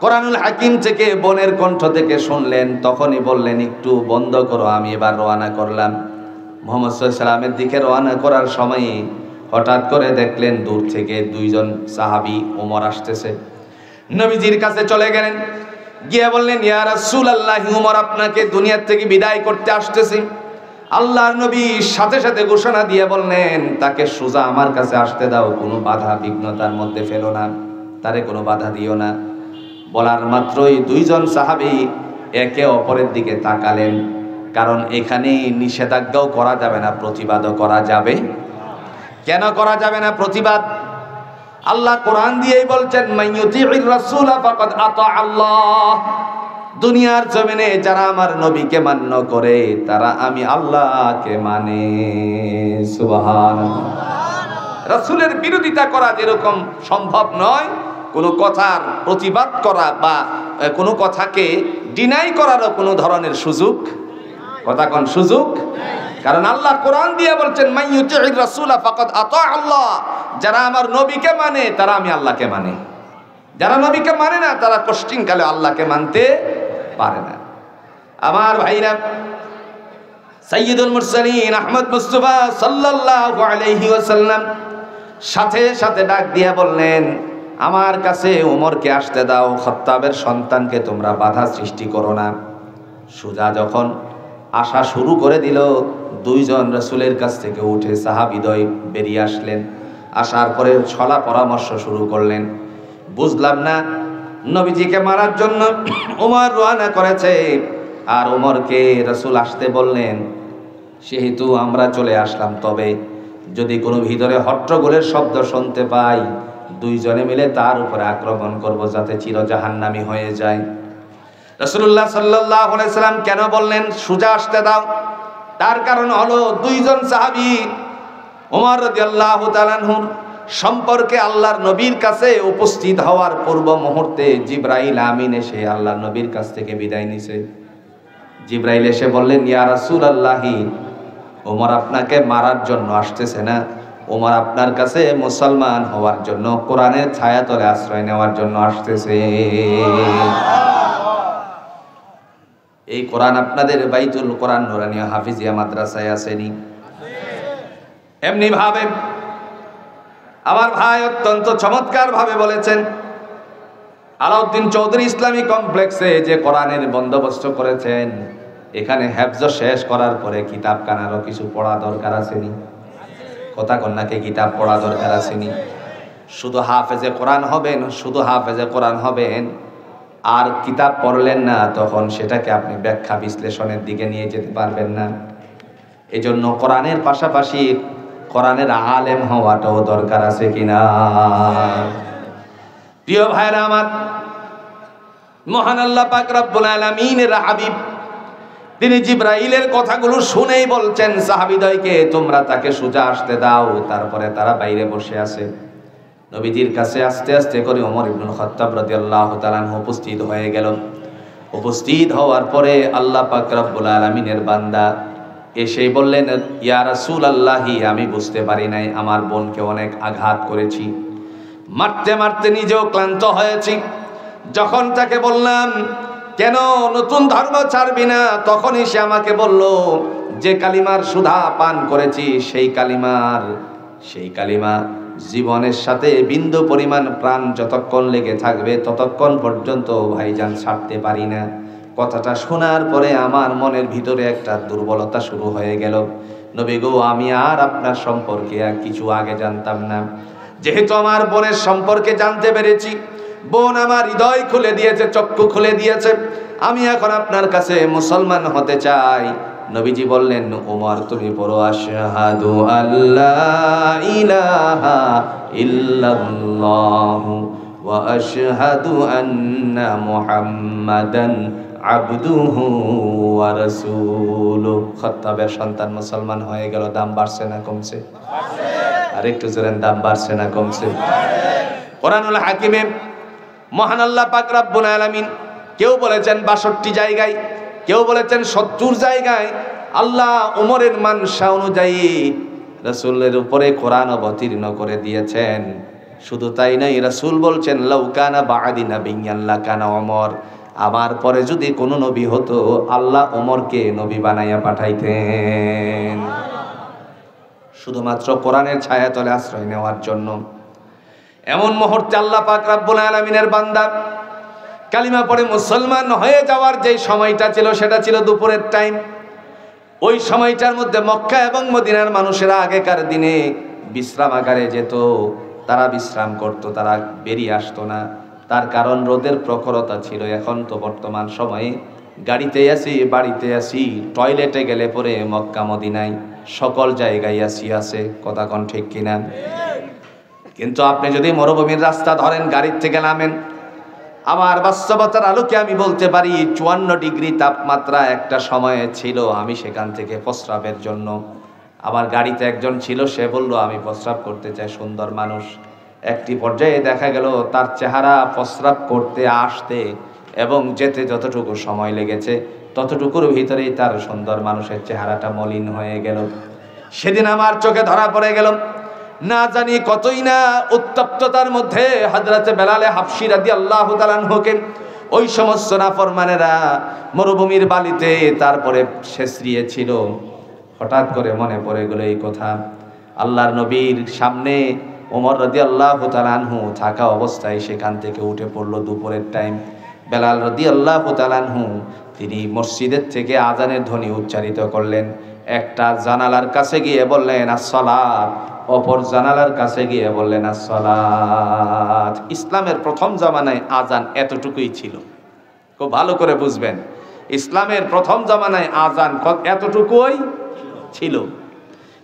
কোরআনুল হাকিম থেকে বোনের কণ্ঠ থেকে শুনলেন, তখনই বললেন একটু বন্ধ করো, আমি এবার রওনা করলাম। মুহাম্মদ সাল্লাল্লাহু আলাইহি ওয়াসাল্লামের দিকে রওনা করার সময় হঠাৎ করে দেখলেন দূর থেকে দুইজন সাহাবী ওমর আসতেছে। নবীজির কাছে চলে গেলেন, গিয়ে বললেন, ইয়া রাসূলুল্লাহ, ওমর আপনাকে দুনিয়া থেকে বিদায় করতে আসতেছে। আল্লাহর নবী সাথে সাথে ঘোষণা দিয়ে বললেন, তাকে সোজা আমার কাছে আসতে দাও, কোনো বাধা বিঘ্নতার মধ্যে ফেলো না, তারে কোনো বাধা দিও না। বলার মাত্রই দুইজন সাহাবী একে অপরের দিকে তাকালেন, কারণ এখানে নিষেধাজ্ঞাও করা যাবে না, প্রতিবাদও করা যাবে। কেন করা যাবে না প্রতিবাদ? আল্লাহ কোরআন দিয়েই বলছেন, মাইয়ুতিউর রাসূলা ফাকাদ আতা আল্লাহ, দুনিয়ার জমিনে যারা আমার নবীকে মান্য করে তারা আমি আল্লাহকে মানে। সুবহানাল্লাহ। রাসূলের বিরোধিতা করা যেরকম সম্ভব নয়, কোনো কথার প্রতিবাদ করা বা কোনো কথাকে ডিনাই করারও কোনো ধরনের সুযোগ, কথা কোন সুযোগ? কারণ আল্লাহ কোরআন দিয়ে বলছেন, মাইয়ুতিউর রাসূলা ফাকাদ আতা আল্লাহ, যারা আমার নবীকে মানে তারা আমি আল্লাহকে মানে, যারা নবীকে মানে না তারা কোশ্চিনকালে আল্লাহকে মানতে পারে না। আমার ভাইরা, সাইয়্যিদুল মুরসালিন আহমদ মুস্তাফা সাল্লাল্লাহু আলাইহি ওয়াসাল্লাম সাথে সাথে ডাক দিয়ে বললেন, আমার কাছে ওমরকে আসতে দাও, খাত্তাবের সন্তানকে তোমরা বাধা সৃষ্টি করো না। সুজা যখন আসা শুরু করে দিল, দুইজন রাসূলের কাছ থেকে উঠে সাহাবীদ্বয় বেরিয়ে আসলেন। আসার পরে ছলা পরামর্শ শুরু করলেন। বুঝলাম না, নবীজিকে মারার জন্য ওমর রওনা করেছে, আর ওমরকে রাসূল আসতে বললেন, সেহেতু আমরা চলে আসলাম, তবে যদি কোনো ভিতরে হট্টগোলের শব্দ শুনতে পাই, দুইজনে মিলে তার উপরে আক্রমণ করব, যাতে চির জাহান্নামী হয়ে যায়। রাসূলুল্লাহ সাল্লাল্লাহু আলাইহি সাল্লাম কেন বললেন সুজা আসতে দাও? তার কারণ হলো, দুইজন সাহাবী ওমর রাদিয়াল্লাহু তাআলা আনহুর সম্পর্কে আল্লাহর নবীর কাছে উপস্থিত হওয়ার পূর্ব মুহূর্তে জিবরাইল আমিন এসে আল্লাহর নবীর কাছ থেকে বিদায় নিছে। জিবরাইল এসে বললেন, ইয়া রাসূলুল্লাহ, ওমর আপনাকে মারার জন্য আসতেছে না, ওমর আপনার কাছে মুসলমান হওয়ার জন্য, কোরআনের ছায়াতলে আশ্রয় নেওয়ার জন্য আসতেছে। এই কোরআন আপনাদের বাইতুল কোরআন নুরানিয়া হাফিজিয়া মাদ্রাসায় আসেনি? এমনি ভাবে আমার ভাই অত্যন্ত চমৎকার ভাবে বলেছেন, আলাউদ্দিন চৌধুরী ইসলামী কমপ্লেক্সে যে কোরআনের বন্দোবস্ত করেছেন, এখানে হেফজ শেষ করার পরে কিতাব কানারও কিছু পড়া দরকার আসেনি? কথা কন্যাকে কিতাব পড়া দরকার আসেনি? শুধু হাফেজে কোরআন হবেন আর কিতাব পড়লেন না, তখন সেটাকে আপনি ব্যাখ্যা বিশ্লেষণের দিকে নিয়ে যেতে পারবেন না। এজন্য কোরআনের পাশাপাশি কোরআনের আলেম হওয়াটাও দরকার আছে কিনা? প্রিয় ভাইরা আমার, মহান আল্লাহ পাক রব্বুল আলামিনের হাবিব তিনি জিবরাইলের কথাগুলো শুনেই বলছেন সাহাবীদ্বয়কে, তোমরা তাকে সোজা আসতে দাও। তারপরে তারা বাইরে বসে আছে। নবীজির কাছে আস্তে আস্তে করে ওমর ইবনুল খাত্তাব রাদিয়াল্লাহু তাআলা আনহু উপস্থিত হয়ে গেল। উপস্থিত হওয়ার পরে আল্লাহ পাক রব্বুল আলামিনের বান্দা এসেই বললেন, ইয়া রাসূলুল্লাহি, আমি বুঝতে পারি নাই আমার বোনকে অনেক আঘাত করেছি, মারতে মারতে নিজেও ক্লান্ত হয়েছি। যখন তাকে বললাম কেন নতুন ধর্ম ছাড়বি না, তখনই সে আমাকে বলল, যে কালিমার সুধা পান করেছি সেই কালিমা জীবনের সাথে বিন্দু পরিমাণ প্রাণ যতক্ষণ লেগে থাকবে ততক্ষণ পর্যন্ত ভাইজান ছাড়তে পারি না। কথাটা শোনার পরে আমার মনের ভিতরে একটা দুর্বলতা শুরু হয়ে গেল। নবী গো, আমি আর আপনার সম্পর্কে কিছু আগে জানতাম না, যেহেতু আমার বোনের সম্পর্কে জানতে পেরেছি, বোন আমার হৃদয় খুলে দিয়েছে, চক্ষু খুলে দিয়েছে, আমি এখন আপনার কাছে মুসলমান হতে চাই। নবীজি বললেন, ওমর তুমি পড়ো আশহাদু আল্লা ইলাহা ইল্লাল্লাহু ওয়া আশহাদু আন্না মুহাম্মাদান আবদুহু ওয়া রাসূলুহু। খাত্তাবের সন্তান মুসলমান হয়ে গেল। দাম বাড়ছে না কমছে? আর একটু জোরে, দাম বাড়ছে না কমছে? কোরআনুল হাকিমে মহান আল্লাহ পাক রব্বুল আলামিন কেউ বলেছেন 62 জায়গায়, কেউ বলেছেন 70 জায়গায় আল্লাহ ওমরের মানসা অনুযায়ী রাসূলের উপরে কোরআন অবতীর্ণ করে দিয়েছেন। শুধু তাই নয়, রাসূল বলছেন, লাউ কানা বা'দি নাবিয়্যান লাকানা ওমর, আমার পরে যদি কোনো নবী হতো আল্লাহ ওমরকে নবী বানাইয়া পাঠাইতেন, শুধুমাত্র কোরআনের ছায়াতলে আশ্রয় নেওয়ার জন্য। এমন মুহূর্তে আল্লাহ পাক রব্বুল আলামিনের বান্দা কালিমা পড়ে মুসলমান হয়ে যাওয়ার যে সময়টা ছিল সেটা ছিল দুপুরের টাইম। ওই সময়টার মধ্যে মক্কা এবং মদিনার মানুষেরা আগেকার দিনে বিশ্রামাগারে যেত, তারা বিশ্রাম করত, তারা বেরিয়ে আসতো না। তার কারণ রোদের প্রখরতা ছিল। এখন তো বর্তমান সময়ে গাড়িতে আসি, বাড়িতে আসি, টয়লেটে গেলে পরে মক্কা মদিনায় সকল জায়গায় আসি আছে, কথা কোন ঠিক কিনা? কিন্তু আপনি যদি মরুভূমির রাস্তা ধরেন, গাড়ির থেকে নামেন, আমার বাস্তবতার আলোকে আমি বলতে পারি 54 ডিগ্রি তাপমাত্রা একটা সময়ে ছিল। আমি সেখান থেকে প্রস্রাবের জন্য, আমার গাড়িতে একজন ছিল, সে বলল আমি প্রস্রাব করতে চাই, সুন্দর মানুষ। একটি পর্যায়ে দেখা গেল তার চেহারা প্রস্রাব করতে আসতে এবং যেতে যতটুকু সময় লেগেছে ততটুকুর ভিতরেই তার সুন্দর মানুষের চেহারাটা মলিন হয়ে গেল। সেদিন আমার চোখে ধরা পড়ে গেল, না জানি কতই না উত্তপ্ততার মধ্যে হযরতে বেলালে হাবশী রাদিয়াল্লাহু তাআলা আনহুকে ওই সমস্ত নাফরমানেরা মরুভূমির বালিতে তারপরে শেষরিয়েছিল। হঠাৎ করে মনে পড়ে গেল এই কথা, আল্লাহর নবীর সামনে ওমর রাদিয়াল্লাহু তাআলা আনহু থাকা অবস্থায় সেখান থেকে উঠে পড়লো দুপুরের টাইম। বেলাল রাদিয়াল্লাহু তাআলা আনহু তিনি মসজিদের থেকে আজানের ধ্বনি উচ্চারিত করলেন। একটা জানালার কাছে গিয়ে বললেন আসসালাত, অপর জানালার কাছে গিয়ে বললেন আসসালাত। ইসলামের প্রথম জামানায় আজান এতটুকুই ছিল, খুব ভালো করে বুঝবেন। ইসলামের প্রথম জামানায় আজান এতটুকুই ছিল।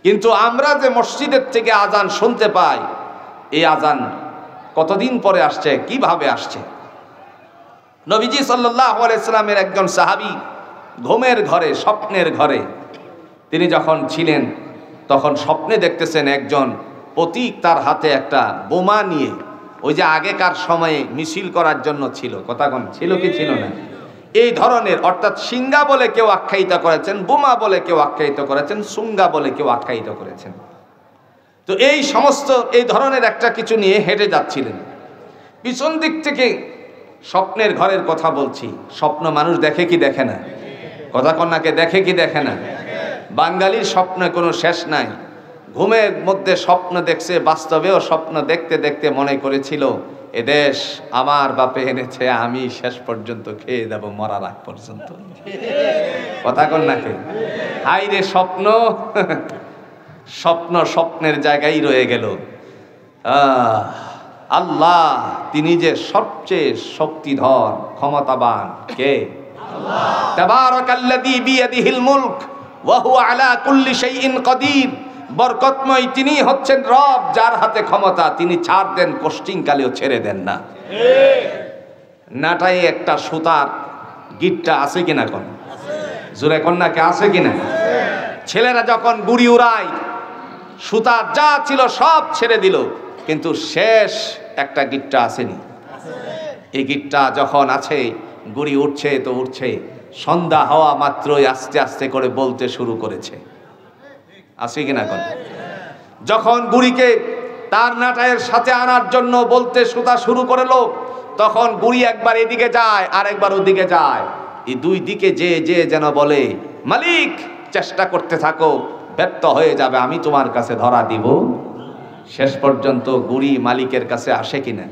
কিন্তু আমরা যে মসজিদের থেকে আজান শুনতে পাই, এই আজান কতদিন পরে আসছে, কিভাবে আসছে? নবীজি সাল্লাল্লাহু আলাইহি সাল্লামের একজন সাহাবী ঘুমের ঘরে, স্বপ্নের ঘরে তিনি যখন ছিলেন, তখন স্বপ্নে দেখতেছেন একজন পথিক তার হাতে একটা বোমা নিয়ে, ওই যে আগেকার সময়ে মিছিল করার জন্য ছিল, কথা কোন ছিল কি ছিল না, এই ধরনের, অর্থাৎ সিঙ্গা বলে কেউ আখ্যায়িত করেছেন, বোমা বলে কেউ আখ্যায়িত করেছেন, সুঙ্গা বলে কেউ আখ্যায়িত করেছেন। তো এই সমস্ত এই ধরনের একটা কিছু নিয়ে হেঁটে যাচ্ছিলেন। পিছন দিক থেকে স্বপ্নের ঘরের কথা বলছি, স্বপ্ন মানুষ দেখে কি দেখে না? কথা কন্যাকে দেখে কি দেখে না? বাঙালির স্বপ্নে কোনো শেষ নাই। ঘুমের মধ্যে স্বপ্ন দেখছে, বাস্তবেও স্বপ্ন দেখতে দেখতে মনে করেছিল এদেশ আমার বাপে এনেছে, আমি শেষ পর্যন্ত খেয়ে দেব মরার আগ পর্যন্ত। কথা কন্যাকে হাই রে স্বপ্ন, স্বপ্ন স্বপ্নের জায়গায় রয়ে গেল। আল্লাহ তিনি যে সবচেয়ে শক্তিধর, ক্ষমতাবান, কে? আল্লাহ। তাবারাকাল্লাযী বিয়াদিহিল মুলক ওয়া হুয়া আলা কুল্লি শাইইন কাদির। বরকতময় তিনি হচ্ছেন রব, যার হাতে ক্ষমতা, তিনি ছাড় দেন কোশ্চিন কালেও ছেড়ে দেন না। ঠিক। নাটাই একটা সুতার গিটটা আছে কিনা কোন? জোরে কন্যাকে আছে কিনা? ছেলেরা যখন গুড়ি উড়ায়, সুতার যা ছিল সব ছেড়ে দিল, কিন্তু শেষ একটা গিট্টা আসেনি। এই গিট্টা যখন আছে, গুড়ি উঠছে তো উঠছে, সন্ধ্যা হওয়া মাত্রই আস্তে আস্তে করে বলতে শুরু করেছে। আছে কিনা কোন? যখন গুড়িকে তার নাটায়ের সাথে আনার জন্য বলতে সুতা শুরু করলো, তখন গুড়ি একবার এদিকে যায় আর একবার ওদিকে যায়। এই দুই দিকে যে যেন বলে, মালিক চেষ্টা করতে থাকো, ব্যর্থ হয়ে যাবে, আমি তোমার কাছে ধরা দিব। শেষ পর্যন্ত গুড়ি মালিকের কাছে আসে কিনা?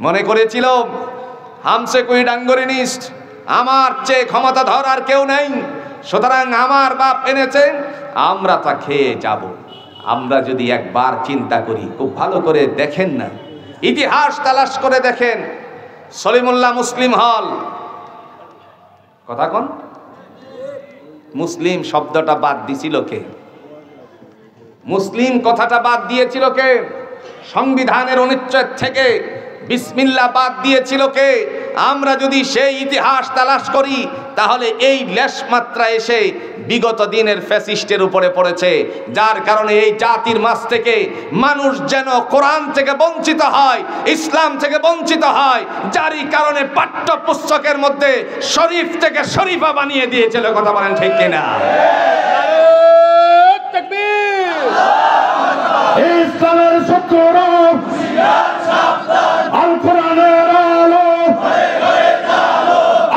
মনে করেছিল হামসে কুই ডাঙ্গরিনিস্ট, আমার চেয়ে ক্ষমতা ধরার কেউ নেই, সুতরাং আমার বাপ এনেছে, আমরা তা খেয়ে যাব। আমরা যদি একবার চিন্তা করি, খুব ভালো করে দেখেন না, ইতিহাস তালাশ করে দেখেন, সলিমুল্লাহ মুসলিম হল, কথা কোন? মুসলিম শব্দটা বাদ দিছিল কে? মুসলিম কথাটা বাদ দিয়েছিল কে? সংবিধানের অনুচ্ছেদ থেকে বিসমিল্লাহ বাদ দিয়েছিল কে? আমরা যদি সেই ইতিহাস তালাশ করি, তাহলে এই লেশমাত্রা এসে বিগত দিনের ফ্যাসিস্টের উপরে পড়েছে, যার কারণে এই জাতির মাঝ থেকে মানুষ যেন কোরআন থেকে বঞ্চিত হয়, ইসলাম থেকে বঞ্চিত হয়, যারই কারণে পাঠ্যপুস্তকের মধ্যে শরীফ থেকে শরীফা বানিয়ে দিয়েছিল। কথা বলেন ঠিক কিনা? ইসলামের শত্রুরা আল কোরআনের আলো,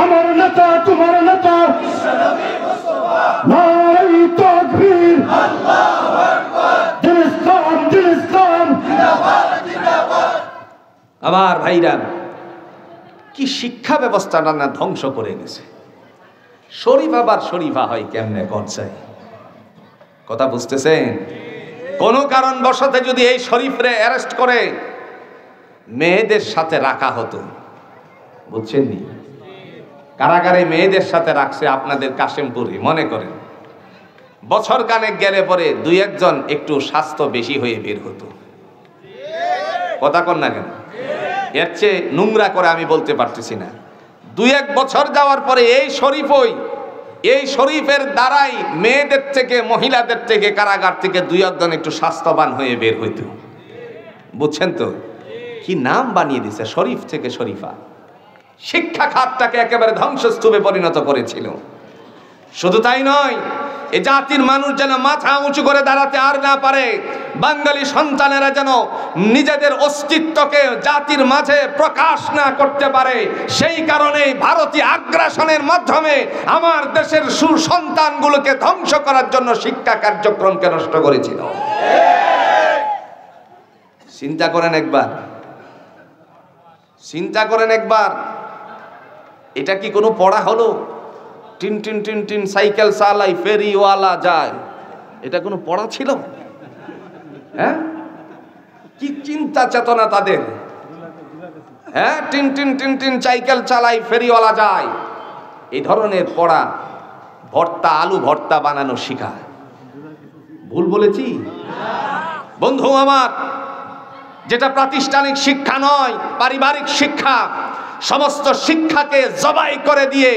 আমার নেতা তোমার নেতা, নারাই তাকবীর, দিন ইসলাম, দিন ইসলাম। আমার ভাইরা, কি শিক্ষা ব্যবস্থাটা না ধ্বংস করে গেছে। শরীফ আবার শরীফা হয় কেমনে করছে? কথা বুঝতেছেন? কোন কারণ বশতে যদি এই শরীফরে অ্যারেস্ট করে মেয়েদের সাথে রাখা হতো, বুঝছেন নি? কারাগারে মেয়েদের সাথে রাখছে আপনাদের কাশিমপুরে, মনে করেন বছর কানেক গেলে পরে দুই একজন একটু স্বাস্থ্য বেশি হয়ে বের হতো। কথা কন না কেন? এর চেয়ে নোংরা করে আমি বলতে পারতেছি না। দুই এক বছর যাওয়ার পরে এই শরীফের দ্বারাই মেয়েদের থেকে, মহিলাদের থেকে, কারাগার থেকে দুই একজন একটু স্বাস্থ্যবান হয়ে বের হইতো। বুঝছেন তো? কি নাম বানিয়ে দিছে, শরীফ থেকে শরীফা। শিক্ষা খাতটাকে একেবারে ধ্বংসস্তূপে পরিণত করেছিল। শুধু তাই নয়, এ জাতির মানুষ যেন মাথা উঁচু করে দাঁড়াতে আর না পারে, বাঙালি সন্তানেরা যেন নিজেদের অস্তিত্বকে জাতির মাঝে প্রকাশ না করতে পারে, সেই কারণে ভারতীয় আগ্রাসনের মাধ্যমে আমার দেশের সুসন্তানগুলোকে ধ্বংস করার জন্য শিক্ষা কার্যক্রমকে নষ্ট করেছিল। চিন্তা করেন একবার, চিন্তা করেন একবার, এটা কি কোনো পড়া হলো? Tin tin tin tin cycle চালাই ফেরিওয়ালা যায়, এটা কোনো পড়া ছিল? হ্যাঁ, কি চিন্তা চেতনা তাদের! হ্যাঁ, tin tin tin tin cycle চালাই ফেরিওয়ালা যায়, এই ধরনের পড়া ভর্তা, আলু ভর্তা বানানো শিখায়। ভুল বলেছি বন্ধু আমার? যেটা প্রাতিষ্ঠানিক শিক্ষা নয়, পারিবারিক শিক্ষা, সমস্ত শিক্ষাকে জবাই করে দিয়ে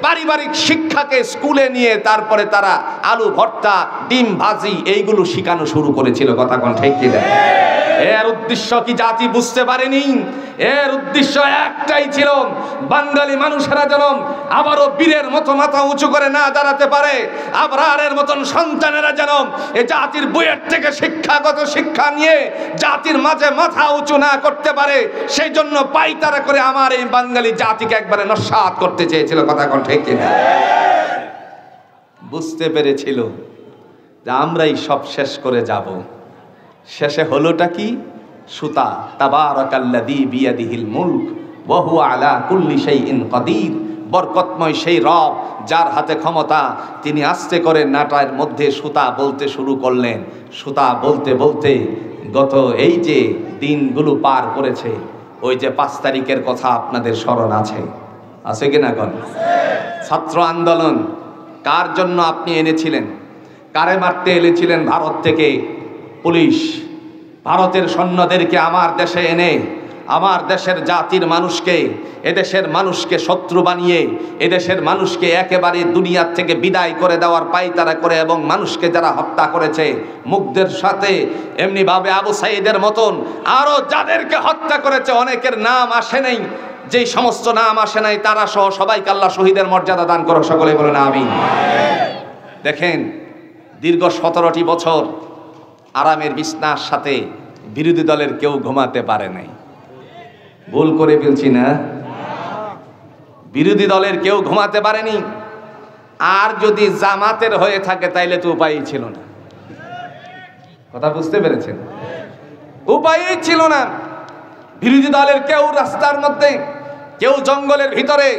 পারিবারিক শিক্ষাকে স্কুলে নিয়ে তারপরে তারা আলু ভর্তা, ডিম ভাজি এইগুলো শেখানো শুরু করেছিল। কথা কোন ঠিক কিনা? এর উদ্দেশ্য কি জাতি বুঝতে পারেনি? এর উদ্দেশ্য একটাই ছিল, বাঙালি মানুষেরা যেন আবারও বীরের মতো মাথা উঁচু করে না দাঁড়াতে পারে, আবরারের মতন সন্তানেরা যেন এই জাতির বইয়ের থেকে শিক্ষাগত শিক্ষা নিয়ে জাতির মাঝে মাথা উঁচু না করতে পারে, সেই জন্য পাইতারা করে আমার এই বাঙালি জাতিকে একবারে নস্যাৎ করতে চেয়েছিল। কথা কোন ঠিক কিনা? বুঝতে পেরেছিল যে আমরাই সব শেষ করে যাব। শেষে হলোটা কি? সুতা, তাবারাকাল্লাযী বিয়াদিহিল মুলক ওয়া হুয়া আলা কুল্লি শাইইন কাদির। বরকতময় সেই রব যার হাতে ক্ষমতা, তিনি আস্তে করে নাটার মধ্যে সুতা বলতে শুরু করলেন। সুতা বলতে বলতে গত এই যে দিনগুলো পার করেছে, ওই যে 5 তারিখের কথা আপনাদের স্মরণ আছে কিনা? কোন ছাত্র আন্দোলন কার জন্য আপনি এনেছিলেন? কারে মারতে এনেছিলেন? ভারত থেকে পুলিশ ভারতের সৈন্যদেরকে আমার দেশে এনে আমার দেশের জাতির মানুষকে, এদেশের মানুষকে শত্রু বানিয়ে, এদেশের মানুষকে একেবারে দুনিয়ার থেকে বিদায় করে দেওয়ার পায়তারা করে, এবং মানুষকে যারা হত্যা করেছে মুগ্ধের সাথে, এমনিভাবে আবু সাঈদের মতন আরও যাদেরকে হত্যা করেছে অনেকের নাম আসে নাই, যেই সমস্ত নাম আসে নাই তারা সহ সবাইকে আল্লাহ শহীদের মর্যাদা দান করো, সকলে বলেন আমিন। দেখেন, দীর্ঘ 17টি বছর আরামের বিছনার সাথে বিরোধী দলের কেউ ঘুমাতে পারে নাই। ভুল করে ফেলছি না? বিরোধী দলের কেউ ঘুমাতে পারেনি। আর যদি জামাতের হয়ে থাকে তাইলে তো উপায়ই ছিল না। কথা বুঝতে পেরেছেন? উপায়ই ছিল না। বিরোধী দলের কেউ রাস্তার মধ্যে, কেউ জঙ্গলের ভিতরে,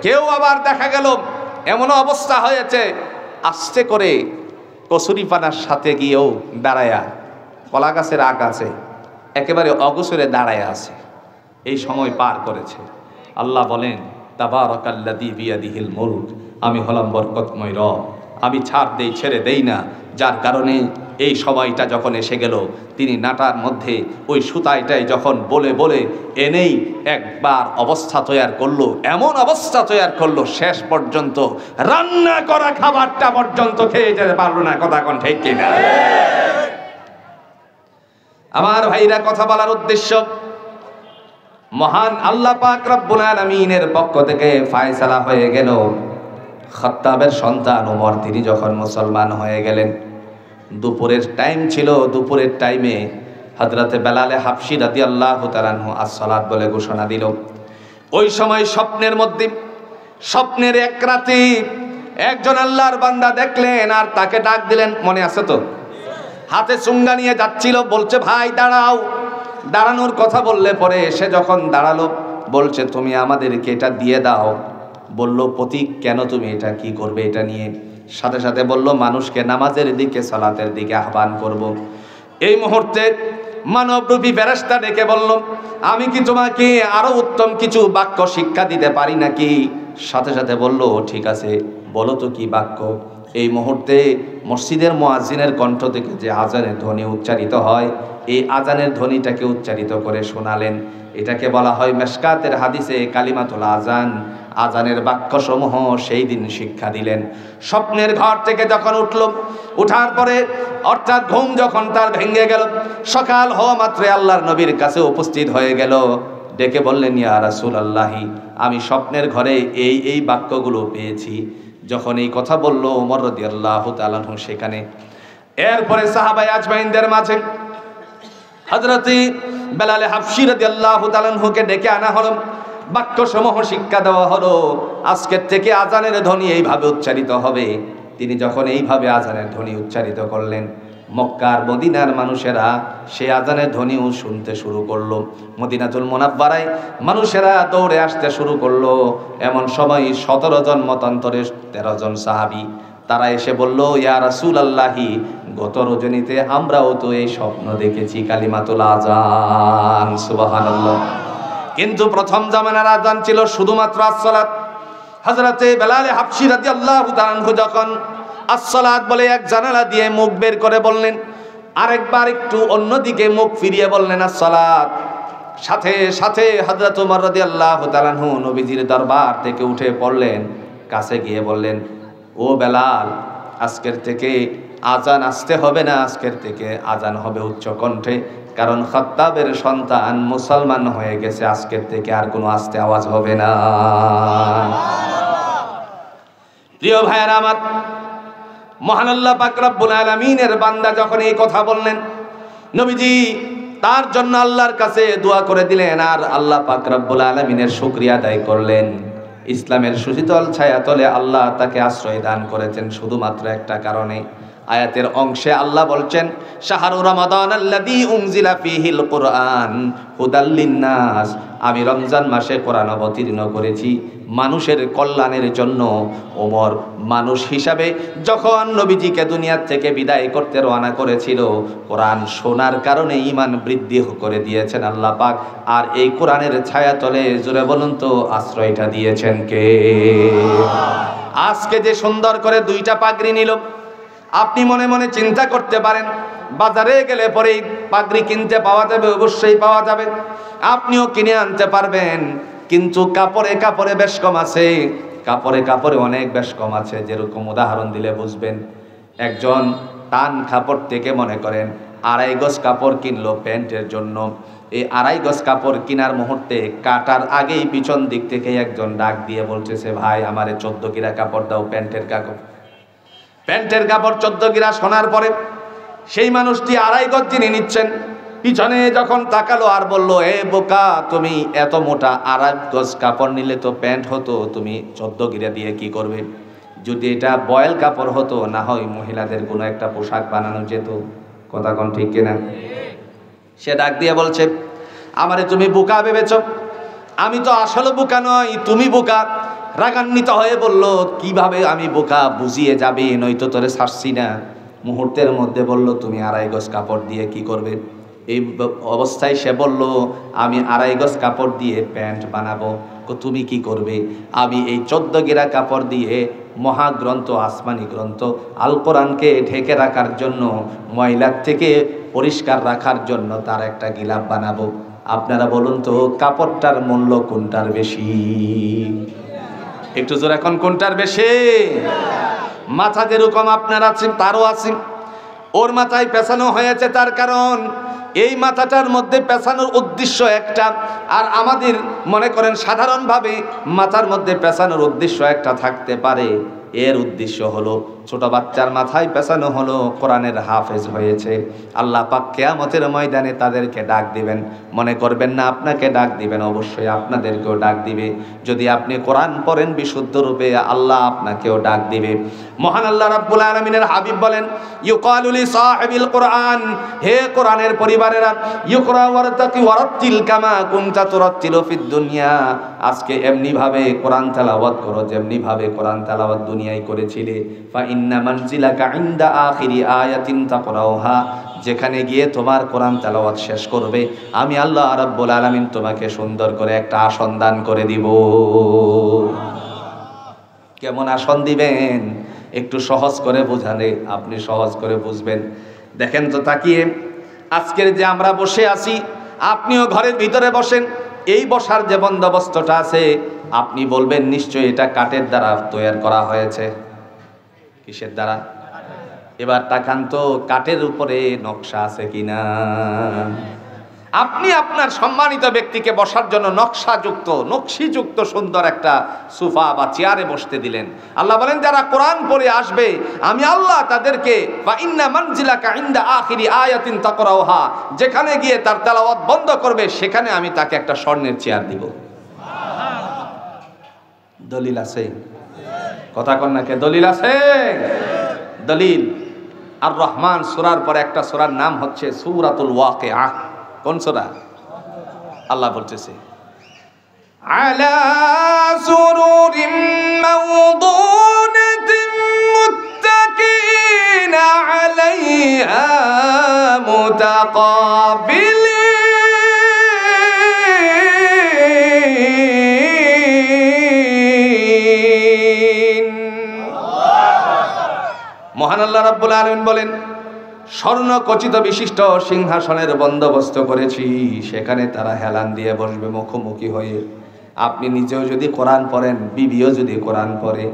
কেউ আবার দেখা গেল এমন অবস্থা হয়েছে আস্তে করে কচুরিপানার সাথে গিয়েও দাঁড়ায়া, কলা গাছের আগ আছে, একেবারে অগোচরে দাঁড়ায় আছে, এই সময় পার করেছে। আল্লাহ বলেন, তাবারাকাল্লাযী বিয়াদিহিল মুলক, আমি হলাম বরকতময় রব, আমি ছাড় দেই, ছেড়ে দেই না। যার কারণে এই সময়টা যখন এসে গেল, তিনি নাটার মধ্যে ওই সুতাইটাই যখন বলে বলে এনেই একবার অবস্থা তৈয়ার করলো, এমন অবস্থা তৈয়ার করলো শেষ পর্যন্ত রান্না করা খাবারটা পর্যন্ত খেয়ে যেতে পারলো না। কথা কোন ঠিক কিনা? আমার ভাইরা, কথা বলার উদ্দেশ্য, মহান আল্লাহ পাক রব্বুল আলামিনের পক্ষ থেকে ফয়সালা হয়ে গেল। খাত্তাবের সন্তান ওমর তিনি যখন মুসলমান হয়ে গেলেন, দুপুরের টাইম ছিল, দুপুরের টাইমে হযরতে বেলালে হাবশী রাদিয়াল্লাহু তাআলা আনহু আসসালাত বলে ঘোষণা দিল। ওই সময় স্বপ্নের মধ্যে, স্বপ্নের এক রাতে একজন আল্লাহর বান্দা দেখলেন আর তাকে ডাক দিলেন, মনে আছে তো? হাতে চুঙ্গা নিয়ে যাচ্ছিল, বলছে ভাই দাঁড়াও। দাঁড়ানোর কথা বললে পরে সে যখন দাঁড়ালো বলছে, তুমি আমাদেরকে এটা দিয়ে দাও। বলল, প্রতীক কেন, তুমি এটা কি করবে এটা নিয়ে? সাথে সাথে বলল, মানুষকে নামাজের দিকে, সালাতের দিকে আহ্বান করব। এই মুহূর্তে মানবরূপী ফেরেশতা ডেকে বলল, আমি কি তোমাকে আরো উত্তম কিছু বাক্য শিক্ষা দিতে পারি নাকি? সাথে সাথে বলল, ঠিক আছে, বলো তো কি বাক্য। এই মুহূর্তে মসজিদের মুয়াজ্জিনের কণ্ঠ থেকে যে আজানের ধ্বনি উচ্চারিত হয়, এই আজানের ধ্বনিটাকে উচ্চারিত করে শোনালেন। এটাকে বলা হয় মেশকাতের হাদিসে কালিমাতুল আজান। আজানের বাক্যসমূহ সেই দিন শিক্ষা দিলেন। স্বপ্নের ঘর থেকে যখন উঠল, উঠার পরে অর্থাৎ ঘুম যখন তার ভেঙে গেল, সকাল হওয়া মাত্রই আল্লাহর নবীর কাছে উপস্থিত হয়ে গেল। ডেকে বললেন, ইয়া রাসূলুল্লাহি, আমি স্বপ্নের ঘরে এই বাক্যগুলো পেয়েছি। যখন এই কথা বলল ওমর রাদিয়াল্লাহু তাআলা আনহু সেখানে, এরপরে সাহাবায়ে আজমাইনদের মাঝে হযরতে বেলালে হাবশী রাদিয়াল্লাহু তাআলা আনহুকে ডেকে আনা হলো, বাক্যসমূহ শিক্ষা দেওয়া হলো। আজকের থেকে আজানের ধ্বনি এইভাবে উচ্চারিত হবে। তিনি যখন এইভাবে আজানের ধ্বনি উচ্চারিত করলেন, মক্কার মদিনার মানুষেরা সে আজানের ধ্বনিও শুনতে শুরু করলো। মদিনাতুল মুনাওয়ারায় মানুষেরা দৌড়ে আসতে শুরু করলো। এমন সময় 17 জন মতান্তরে 13 জন সাহাবী তারা এসে বলল, ইয়া রাসূলুল্লাহি, গত রজনীতে আমরাও তো এই স্বপ্ন দেখেছি, কালিমাতুল আজান। সুবহানাল্লাহ। কিন্তু প্রথম জামানার আজান ছিল শুধুমাত্র আসসালাত। হযরতে বেলালে হাবশী রাদিয়াল্লাহু তাআলা আনহু যখন আসসালাত বলে এক জানালা দিয়ে মুখ বের করে বললেন, আরেকবার একটু অন্যদিকে মুখ ফিরিয়ে বললেন আসসালাত, সাথে সাথে হযরত ওমর রাদিয়াল্লাহু তাআলা আনহু নবীজির দরবার থেকে উঠে পড়লেন, কাছে গিয়ে বললেন, ও বেলাল, আজকের থেকে আজান আসতে হবে না, আজকের থেকে আজান হবে উচ্চ কণ্ঠে, কারণ খাত্তাবের সন্তান মুসলমান হয়ে গেছে, আজকের থেকে আর কোনো আস্তে আওয়াজ হবে না। প্রিয় ভাইয়েরা আমার, মহান আল্লাহ পাক রব্বুল আলামিনের বান্দা যখন এই কথা বললেন, নবীজি তার জন্য আল্লাহর কাছে দোয়া করে দিলেন আর আল্লাহ পাক রব্বুল আলামিনের শুকরিয়া আদায় করলেন। ইসলামের সুশীতল ছায়াতলে আল্লাহ তাকে আশ্রয় দান করেছেন শুধুমাত্র একটা কারণে। আয়াতের অংশে আল্লাহ বলছেন, শাহরু রমাদান আল্লাযী উনজিলা ফীহিল কুরআন হুদাল লিন্নাস, আমি রমজান মাসে কোরআন অবতীর্ণ করেছি মানুষের কল্যাণের জন্য। ওমর মানুষ হিসাবে যখন নবীজিকে দুনিয়ার থেকে বিদায় করতে রওনা করেছিল, কোরআন শোনার কারণে ঈমান বৃদ্ধি করে দিয়েছেন আল্লাহ পাক। আর এই কোরআনের ছায়াতলে জোরে বলুন তো আশ্রয়টা দিয়েছেন কে? আজকে যে সুন্দর করে 2টা পাগড়ি নিল, আপনি মনে মনে চিন্তা করতে পারেন, বাজারে গেলে পরেই পাগড়ি কিনতে পাওয়া যাবে, অবশ্যই পাওয়া যাবে। আপনিও কিনে আনতে পারবেন, কিন্তু কাপড়ে কাপড়ে বেশ কম আছে, কাপড়ে কাপড়ে অনেক বেশ কম আছে। যেরকম উদাহরণ দিলে বুঝবেন, একজন টান কাপড় থেকে মনে করেন 2.5 গজ কাপড় কিনলো প্যান্টের জন্য। এই 2.5 গজ কাপড় কেনার মুহূর্তে কাটার আগেই পিছন দিক থেকে একজন ডাক দিয়ে বলতেছে, ভাই আমারে 14 গিরা কাপড় দাও, প্যান্টের কাপড়। প্যান্টের কাপড় 14 গিরা শোনার পরে সেই মানুষটি 2.5 গজ যিনি নিচ্ছেন পিছনে যখন তাকালো আর বলল, এ বোকা, তুমি এত মোটা 2.5 গজ কাপড় নিলে তো প্যান্ট হতো, তুমি 14 গিরা দিয়ে কি করবে? যদি এটা বয়েল কাপড় হতো, না হয় মহিলাদের কোনো একটা পোশাক বানানো যেত। কথা কোন ঠিক কিনা? সে ডাক দিয়ে বলছে, আমারে তুমি বোকা ভেবেছ? আমি তো আসলে বোকা নই, তুমি বোকা। রাগান্বিত হয়ে বলল, কিভাবে আমি বোকা? বুঝিয়ে যাবে, নয়তো তোরে ছাড়ছি না। মুহূর্তের মধ্যে বলল, তুমি 2.5 গজ কাপড় দিয়ে কি করবে? এই অবস্থায় সে বলল, আমি 2.5 গজ কাপড় দিয়ে প্যান্ট বানাবো। তুমি কি করবে? আমি এই 14 গিরা কাপড় দিয়ে মহাগ্রন্থ, আসমানি গ্রন্থ আল কোরআনকে ঢেকে রাখার জন্য, ময়লার থেকে পরিষ্কার রাখার জন্য তার একটা গিলাফ বানাবো। আপনারা বলুন তো, কাপড়টার মূল্য কোনটার বেশি? একটু জোরে এখন, কোনটার বেশি? মাথা যেরকম আপনার আছে তারও আছে। ওর মাথায় পেছানো হয়েছে, তার কারণ এই মাথাটার মধ্যে পেছানোর উদ্দেশ্য একটা, আর আমাদের মনে করেন সাধারণভাবে মাথার মধ্যে পেছানোর উদ্দেশ্য একটা থাকতে পারে। এর উদ্দেশ্য হলো, ছোট বাচ্চার মাথায় পেছানো হলো কোরআনের হাফেজ হয়েছে। আল্লাহ পাক কিয়ামতের ময়দানে তাদেরকে ডাক দিবেন। মনে করবেন না আপনাকে ডাক দিবেন, অবশ্যই আপনাদেরকেও ডাক দিবে। যদি আপনি কোরআন পড়েন বিশুদ্ধ রূপে, আল্লাহ আপনাকেও ডাক দিবে। মহান আল্লাহ রাব্বুল আলামিনের হাবিব বলেন, ইউকালু লি সাহিবিল কোরআন, হে কোরআনের পরিবারেরা, ইকরা ওয়ারতাকি ওয়ারাতিল কামা কুনতা তুরাতিলু ফিদ দুনিয়া। আজকে এমনি ভাবে কোরআন তেলাওয়াত করো যেমনি ভাবে কোরআন তেলাওয়াত দুনিয়ায় করেছিলে। ফা ইন্না মানজিলাকা ইনদা আখিরি আয়াতিন তাকরাউহা, যেখানে গিয়ে তোমার কোরআন তেলাওয়াত শেষ করবে, আমি আল্লাহ রাব্বুল আলামিন তোমাকে সুন্দর করে একটা আসন দান করে দিব। কেমন আসন দিবেন? একটু সহজ করে বোঝালে আপনি সহজ করে বুঝবেন। দেখেন তো তাকিয়ে, আজকের যে আমরা বসে আছি, আপনিও ঘরের ভিতরে বসেন, এই বসার যে বন্দোবস্তটা আছে, আপনি বলবেন নিশ্চয়ই এটা কাঠের দ্বারা তৈরি করা হয়েছে। কিসের দ্বারা? এবার তাকান তো, কাঠের উপরে নকশা আছে কিনা? আপনি আপনার সম্মানিত ব্যক্তিকে বসার জন্য নকশিযুক্ত সুন্দর একটা সোফা বা চেয়ারে বসতে দিলেন। আল্লাহ বলেন, যারা কোরআন পড়ে আসবে, আমি আল্লাহ তাদেরকে ওয়া ইন্না মানজিলাকা ইনদা আখিরি আয়াতিন তাকরাউহা, যেখানে গিয়ে তার তেলাওয়াত বন্ধ করবে, সেখানে আমি তাকে একটা স্বর্ণের চেয়ার দিব। দলিল আছে? কথা কন না কে? দলিল আছে? দলিল, আর রহমান সূরার পর একটা সূরার নাম হচ্ছে সূরাতুল ওয়াকিআহ। কোন সূরা? আল্লাহ বলতেছে, আলা সুরুরিম মাওদুনাতিন মুত্তাকিনা আলাইহা মুতাকাবিলিন। মহান আল্লাহ রাব্বুল আলামিন বলেন, স্বর্ণ খচিত বিশিষ্ট সিংহাসনের বন্দোবস্ত করেছি, সেখানে তারা হেলান দিয়ে বসবে মুখোমুখি হয়ে। আপনি নিজেও যদি কোরআন পড়েন, বিবিও যদি কোরআন পড়ে,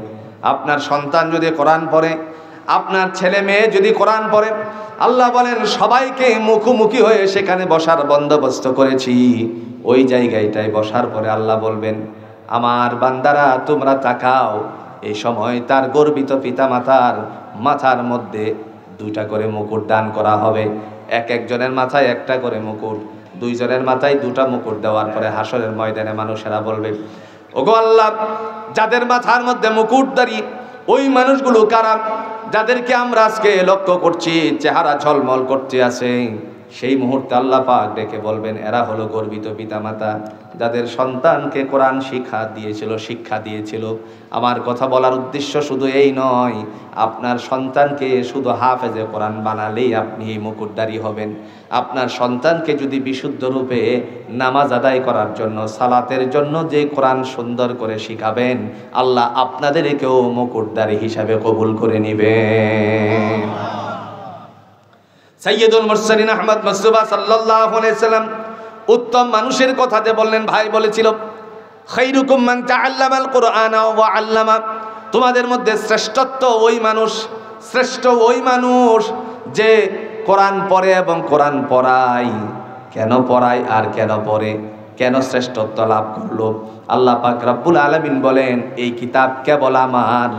আপনার সন্তান যদি কোরআন পড়ে, আপনার ছেলে মেয়ে যদি কোরআন পড়ে, আল্লাহ বলেন সবাইকে মুখোমুখি হয়ে সেখানে বসার বন্দোবস্ত করেছি। ওই জায়গাটায় বসার পরে আল্লাহ বলবেন, আমার বান্দারা তোমরা তাকাও। এই সময় তার গর্বিত পিতামাতার মাথার মধ্যে 2টা করে মুকুট দান করা হবে। একজনের মাথায় 1টা করে মুকুট, 2 জনের মাথায় 2টা মুকুট দেওয়ার পরে হাসরের ময়দানে মানুষেরা বলবে, ওগো আল্লাহ, যাদের মাথার মধ্যে মুকুটধারী ওই মানুষগুলো কারা, যাদেরকে আমরা আজকে লক্ষ্য করছি চেহারা ঝলমল করতে আছে, সেই মুহূর্তে আল্লাহ পাক ডেকে বলবেন, এরা হলো গর্বিত পিতামাতা, যাদের সন্তানকে কোরআন শিক্ষা দিয়েছিল। আমার কথা বলার উদ্দেশ্য শুধু এই নয়, আপনার সন্তানকে শুধু হাফেজে কোরআন বানালেই আপনি মুকুটধারী হবেন। আপনার সন্তানকে যদি বিশুদ্ধ রূপে নামাজ আদায় করার জন্য, সালাতের জন্য যে কোরআন সুন্দর করে শিখাবেন, আল্লাহ আপনাদেরকেও মুকুটধারী হিসাবে কবুল করে নেবেন। সাইয়্যিদুল মুরসালিন আহমদ মুস্তাফা সাল্লাল্লাহু আলাইহি সাল্লাম উত্তম মানুষের কথাতে বললেন, ভাই বলেছিল খায়রুকুম মান তাআল্লামাল কুরআনা ওয়া আল্লামা, তোমাদের মধ্যে শ্রেষ্ঠত্ব ওই মানুষ, শ্রেষ্ঠ ওই মানুষ যে কোরআন পড়ে এবং কোরআন পড়ায়। কেন পড়ায় আর কেন পড়ে, কেন শ্রেষ্ঠত্ব লাভ করলো? আল্লাহ পাক রব্বুল আলামিন বলেন, এই কিতাব কেবল আমার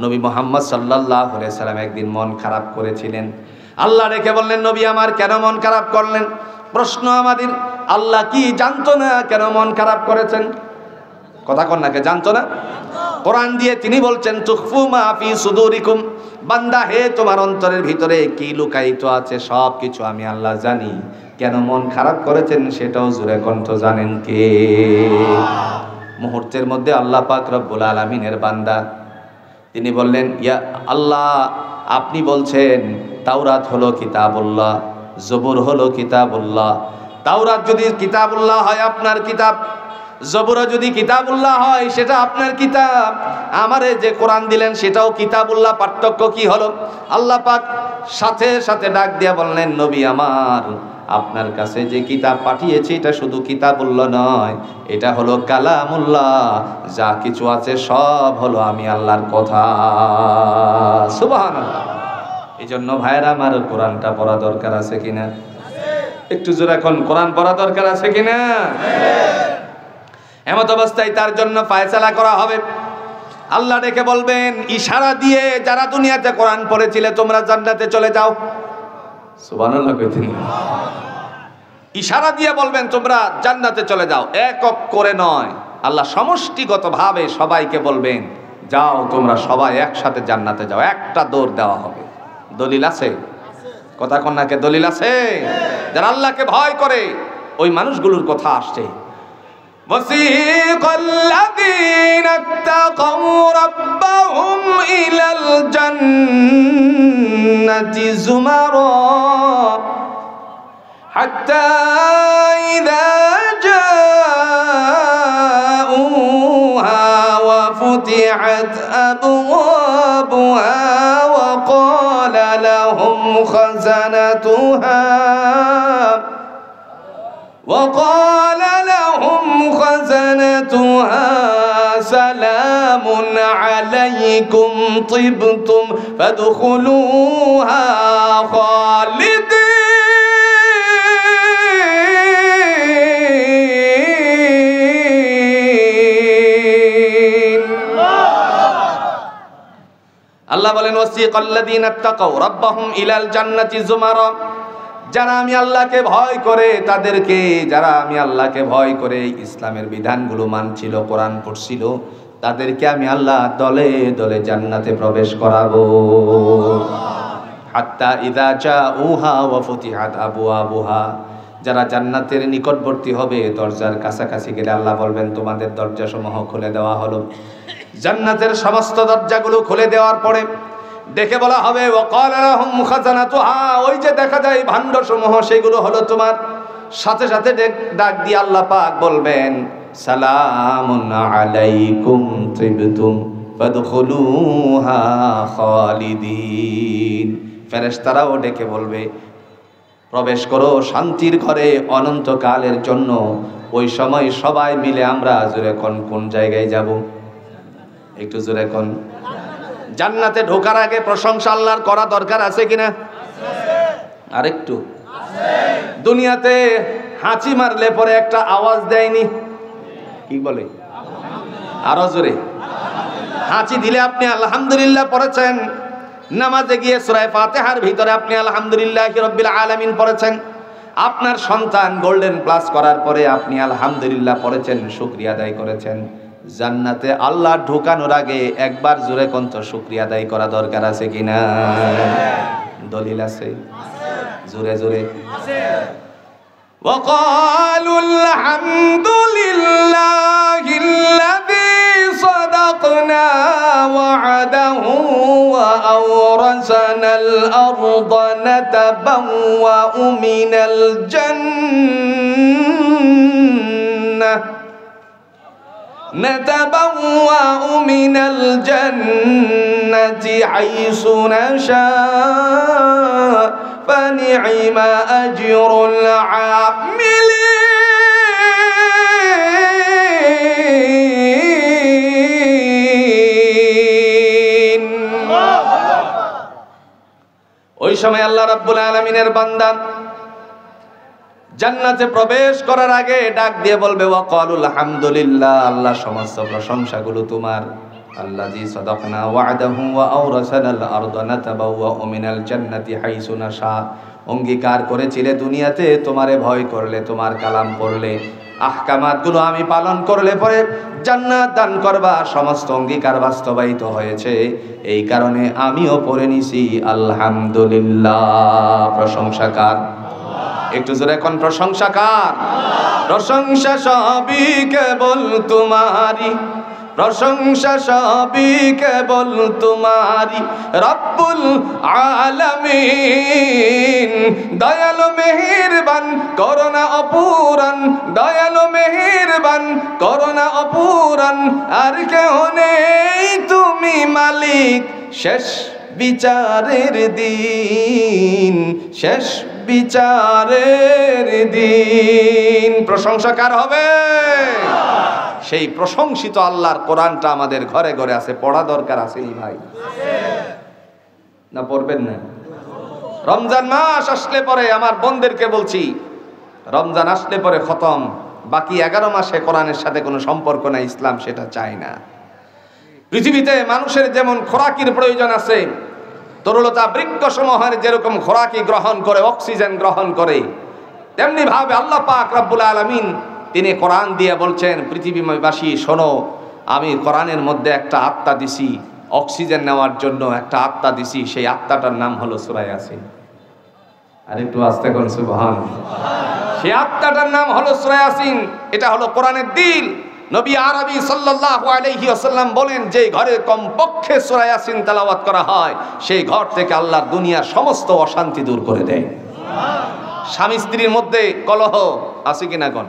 নবী মুহাম্মদ সাল্লাল্লাহু আলাইহি সাল্লাম একদিন মন খারাপ করেছিলেন। আল্লাহ রেখে বললেন, নবী আমার কেন মন খারাপ করলেন? প্রশ্ন আমাদের, আল্লাহ কি জানতো না কেন মন খারাপ করেছেন? কথা কন নাকি, জানতো না? কোরআন দিয়ে তিনি বলছেন, তুখফু মা ফি সুদুরিকুম, বান্দা হে তোমার অন্তরের ভিতরে কি লুকায়িত আছে সব কিছু আমি আল্লাহ জানি। কেন মন খারাপ করেছেন সেটাও জোরে কণ্ঠ জানেন কে? মুহূর্তের মধ্যে আল্লাহ পাক রব্বুল আলামিনের বান্দা তিনি বললেন, ইয়া আল্লাহ, আপনি বলছেন তাওরাত হলো কিতাবুল্লাহ, জবুর হলো কিতাবুল্লাহ। তাওরাত যদি কিতাবুল্লাহ হয় আপনার কিতাব, জবুর যদি কিতাবুল্লাহ হয় সেটা আপনার কিতাব, আমারে যে কোরআন দিলেন সেটাও কিতাবুল্লাহ, পার্থক্য কি হলো? আল্লাহ পাক সাথে সাথে ডাক দিয়া বললেন, নবী আমার, আপনার কাছে যে কিতাব পাঠিয়েছি এটা শুধু কিতাবুল্লাহ নয়, এটা হলো কালামুল্লাহ, যা কিছু আছে সব হলো আমি আল্লাহর কথা। সুবহানাল্লাহ। এই জন্য ভাইরা আমার, কোরআনটা পড়া দরকার আছে কিনা? একটু জোরে এখন, কোরআন পড়া দরকার আছে কিনা? এমত অবস্থায় তার জন্য ফায়সালা করা হবে। আল্লাহ ডেকে বলবেন ইশারা দিয়ে, যারা দুনিয়াতে কোরআন পড়েছিলে তোমরা জান্নাতে চলে যাও। সুবহানাল্লাহ কইতেন। ইশারা দিয়ে বলবেন তোমরা জান্নাতে চলে যাও, একক করে নয়, আল্লাহ সমষ্টিগতভাবে সবাইকে বলবেন যাও তোমরা সবাই একসাথে জান্নাতে যাও, একটা দৌড় দেওয়া হবে। দলিল আছে? কথা কন নাকি, দলিল আছে? যারা আল্লাহকে ভয় করে ওই মানুষগুলোর কথা আসছে। وَسِيقَ الَّذِينَ اتَّقَوْا رَبَّهُمْ إِلَى الْجَنَّةِ زُمَرًا حَتَّى إِذَا جَاءُوهَا وَفُتِحَتْ أَبْوَابُهَا وَقَالَ لَهُمْ خزنتها سلام عليكم طبتم فادخلوها خالدين। আল্লাহ বলেন, ওয়াসিকাল্লাযীনা ইত্তাকাউ রাব্বাহুম ইলাল জান্নাতি যুমারা, যারা আমি আল্লাহকে ভয় করে তাদেরকে, যারা আমি আল্লাহকে ভয় করে ইসলামের বিধানগুলো মানছিল, কোরআন পড়ছিল, তাদেরকে আমি আল্লাহ দলে দলে জান্নাতে প্রবেশ করাবো। হাত্তা ইযা জাউহা ওয়া ফুতিহাত আবওয়াবুহা, যারা জান্নাতের নিকটবর্তী হবে, দরজার কাছাকাছি গেলে আল্লাহ বলবেন তোমাদের দরজাসমূহ খুলে দেওয়া হলো। জান্নাতের সমস্ত দরজাগুলো খুলে দেওয়ার পরে দেখে বলা হবে ওয়াকালা লাহুম খাজানাতুহা, ওই যে দেখা যায় ভাণ্ডসমূহ সেগুলো হলো তোমার। সাথে সাথে ডাক দিয়ে আল্লাহ পাক বলবেন সালামুন আলাইকুম তিবতুম ফাদখুলুহা খালিদিন। ফেরেশতারাও ডেকে বলবে প্রবেশ করো শান্তির ঘরে অনন্তকালের জন্য। ওই সময় সবাই মিলে আমরা জোরে কোন জায়গায় যাব? একটু জোরে কোন। জান্নাতে ঢোকার আগে প্রশংসা আল্লাহর করা দরকার আছে কিনা? আরেকটু। দুনিয়াতে হাঁচি মারলে পরে একটা আওয়াজ দেয়নি, কি বলে? আরো জোরে। হাঁচি দিলে আপনি আলহামদুলিল্লাহ পড়েছেন, নামাজে গিয়ে সূরা ফাতিহার ভিতরে আপনি আলহামদুলিল্লাহি রাব্বিল আলামিন পড়েছেন, আপনার সন্তান গোল্ডেন প্লাস করার পরে আপনি আলহামদুলিল্লাহ পড়েছেন, শুকরিয়া আদায় করেছেন। জান্নাতে আল্লাহ ঢোকানোর আগে একবার জোরে কন্ত শুকরিয়া আদায় করা দরকার আছে কিনা? দলিল আছে? জোরে জোরে। وقالوا الحمد لله الذي صدقنا وعده وأورثنا الأرض نتبوأ من الجنة حيث نشاء فنعم أجر العاملين। ওই সময় আল্লাহ রাব্বুল আলামিনের বান্দা জান্নাতে প্রবেশ করার আগে ডাক দিয়ে বলবে ওয়াকালুল হামদুলিল্লাহ, আল্লাহ সমস্ত প্রশংসাগুলো তোমার। আল্লাযী সাদাকনা ওয়া'দাহু ওয়া আওরাসানাল আরদা নাতাবাওয়াউ মিনাল জান্নাতি হাইসু নাশা। অঙ্গীকার করেছিলে দুনিয়াতে তোমারে ভয় করলে, তোমার কালাম পড়লে, আহকামাতগুলো আমি পালন করলে পরে জান্নাত দান করবা। সমস্ত অঙ্গীকার বাস্তবায়িত হয়েছে, এই কারণে আমিও পড়ে নিছি আলহামদুলিল্লাহ। প্রশংসা কার? একটু জোরে কোন প্রশংসা কার? প্রশংসা সবই কেবল তোমারই, প্রশংসা সবই কেবল তোমারই, রব্বুল আলামিন। দয়ালু মেহেরবান করুণা অপুরান, দয়ালু মেহেরবান করুণা অপুরান, আর কেউ নেই তুমি মালিক শেষ বিচারের দিন, শেষ বিচারের দিন। প্রশংসা কার হবে? সেই প্রশংসিত আল্লাহর কোরআনটা আমাদের ঘরে ঘরে আছে, পড়া দরকার আছে নি ভাই? না পড়বেন না? রমজান মাস আসলে পরে আমার বোনদেরকে বলছি, রমজান আসলে পরে খতম, বাকি 11 মাসে কোরআনের সাথে কোনো সম্পর্ক নাই, ইসলাম সেটা চায় না। পৃথিবীতে মানুষের যেমন খোরাকির প্রয়োজন আছে, তরুলতা বৃক্ষসমূহের যেরকম খোরাকি গ্রহণ করে, অক্সিজেন গ্রহণ করে, তেমনি ভাবে আল্লাহ পাক রব্বুল আলামিন তিনি কোরআন দিয়ে বলছেন, পৃথিবীবাসী শোনো, আমি কোরআনের মধ্যে একটা আত্মা দিছি, অক্সিজেন নেওয়ার জন্য একটা আত্মা দিছি, সেই আত্মাটার নাম হলো সূরা ইয়াসিন। আর একটু আস্তে করুন সুবহানাল্লাহ। সেই আত্মাটার নাম হলো সূরা ইয়াসিন। এটা হলো কোরআনের দিল। নবী আরবি সাল্লাল্লাহু আলাইহি ওয়াসাল্লাম বলেন, যে ঘরে কমপক্ষে সূরা ইয়াসিন তেলাওয়াত করা হয়, সেই ঘর থেকে আল্লাহর দুনিয়ার সমস্ত অশান্তি দূর করে দেয়। স্বামী স্ত্রীর মধ্যে কলহ আছে কিনা কোন?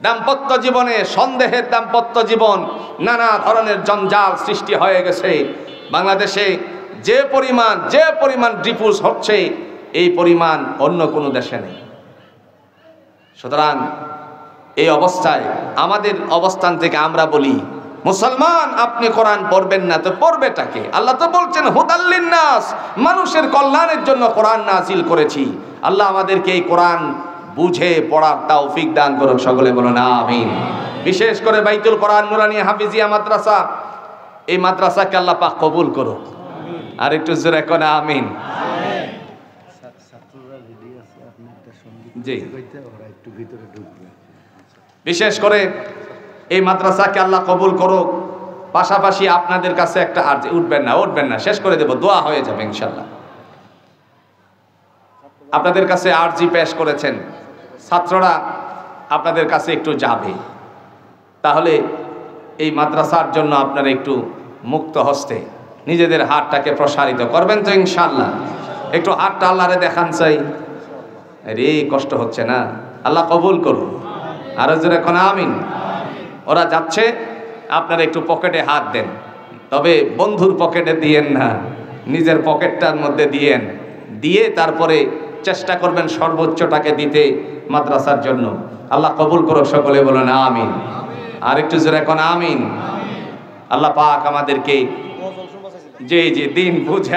দাম্পত্য জীবনে সন্দেহের দাম্পত্য জীবন, নানা ধরনের জঞ্জাল সৃষ্টি হয়ে গেছে। বাংলাদেশে যে পরিমাণ ডিভোর্স হচ্ছে, এই পরিমাণ অন্য কোনো দেশে নেই। সুতরাং এই অবস্থায় আমাদের অবস্থান থেকে আমরা বলি, মুসলমান আপনি কোরআন পড়বেন না তো পড়বেটাকে? আল্লাহ তো বলছেন হুদাল্লিন নাস, মানুষের কল্যাণের জন্য কোরআন নাজিল করেছি। আল্লাহ আমাদেরকে এই কোরআন বুঝে পড়ার তৌফিক দান করুন, সকলে বলুন আমিন। বিশেষ করে বাইতুল কোরআন নুরানি হাফিজিয়া মাদ্রাসা, এই মাদ্রাসাকে আল্লাহ পাক কবুল করুন। আর একটু জোরে কোন আমিন। জি, বিশেষ করে এই মাদ্রাসাকে আল্লাহ কবুল করুক। পাশাপাশি আপনাদের কাছে একটা আরজি, উঠবেন না, শেষ করে দেব, দোয়া হয়ে যাবে ইনশাআল্লাহ। আপনাদের কাছে আরজি পেশ করেছেন, ছাত্ররা আপনাদের কাছে একটু যাবে, তাহলে এই মাদ্রাসার জন্য আপনারা একটু মুক্ত হস্তে নিজেদের হাতটাকে প্রসারিত করবেন তো ইনশাআল্লাহ? একটু হাতটা আল্লাহরে দেখান চাই। রে কষ্ট হচ্ছে না? আল্লাহ কবুল করুন। আরো জোরে কোন আমিন। ওরা যাচ্ছে, আপনারা একটু পকেটে হাত দেন, তবে বন্ধুর পকেটে দিয়েন না, নিজের পকেটটার মধ্যে দিয়েন, দিয়ে তারপরে চেষ্টা করবেন সর্বোচ্চটাকে দিতে মাদ্রাসার জন্য। আল্লাহ কবুল করুক, সকলে বলেন আমিন। আর একটু জোরে কোন আমিন। আল্লাহ পাক আমাদেরকে যে দিন বুঝে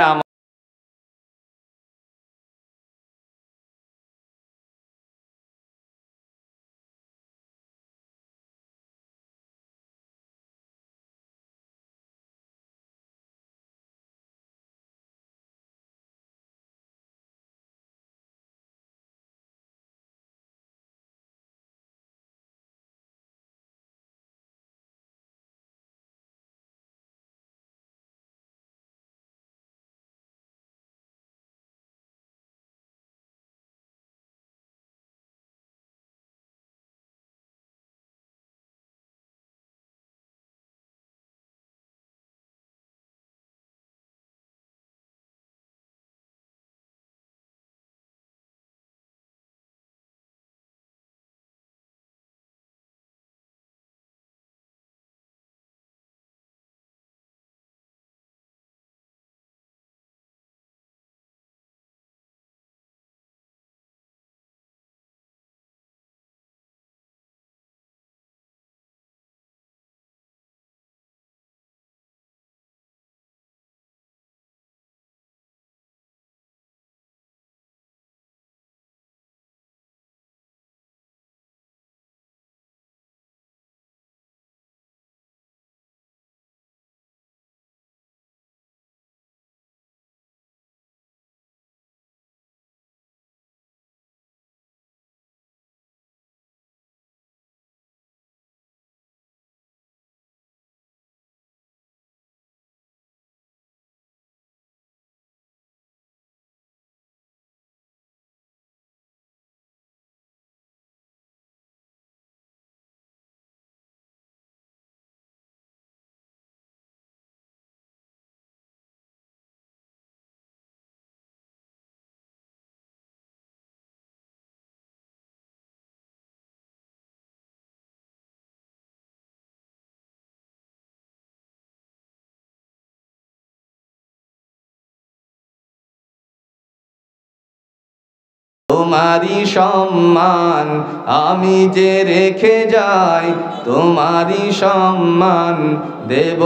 তোমারি সম্মান আমি যে রেখে যাই, তোমারি সম্মান দেব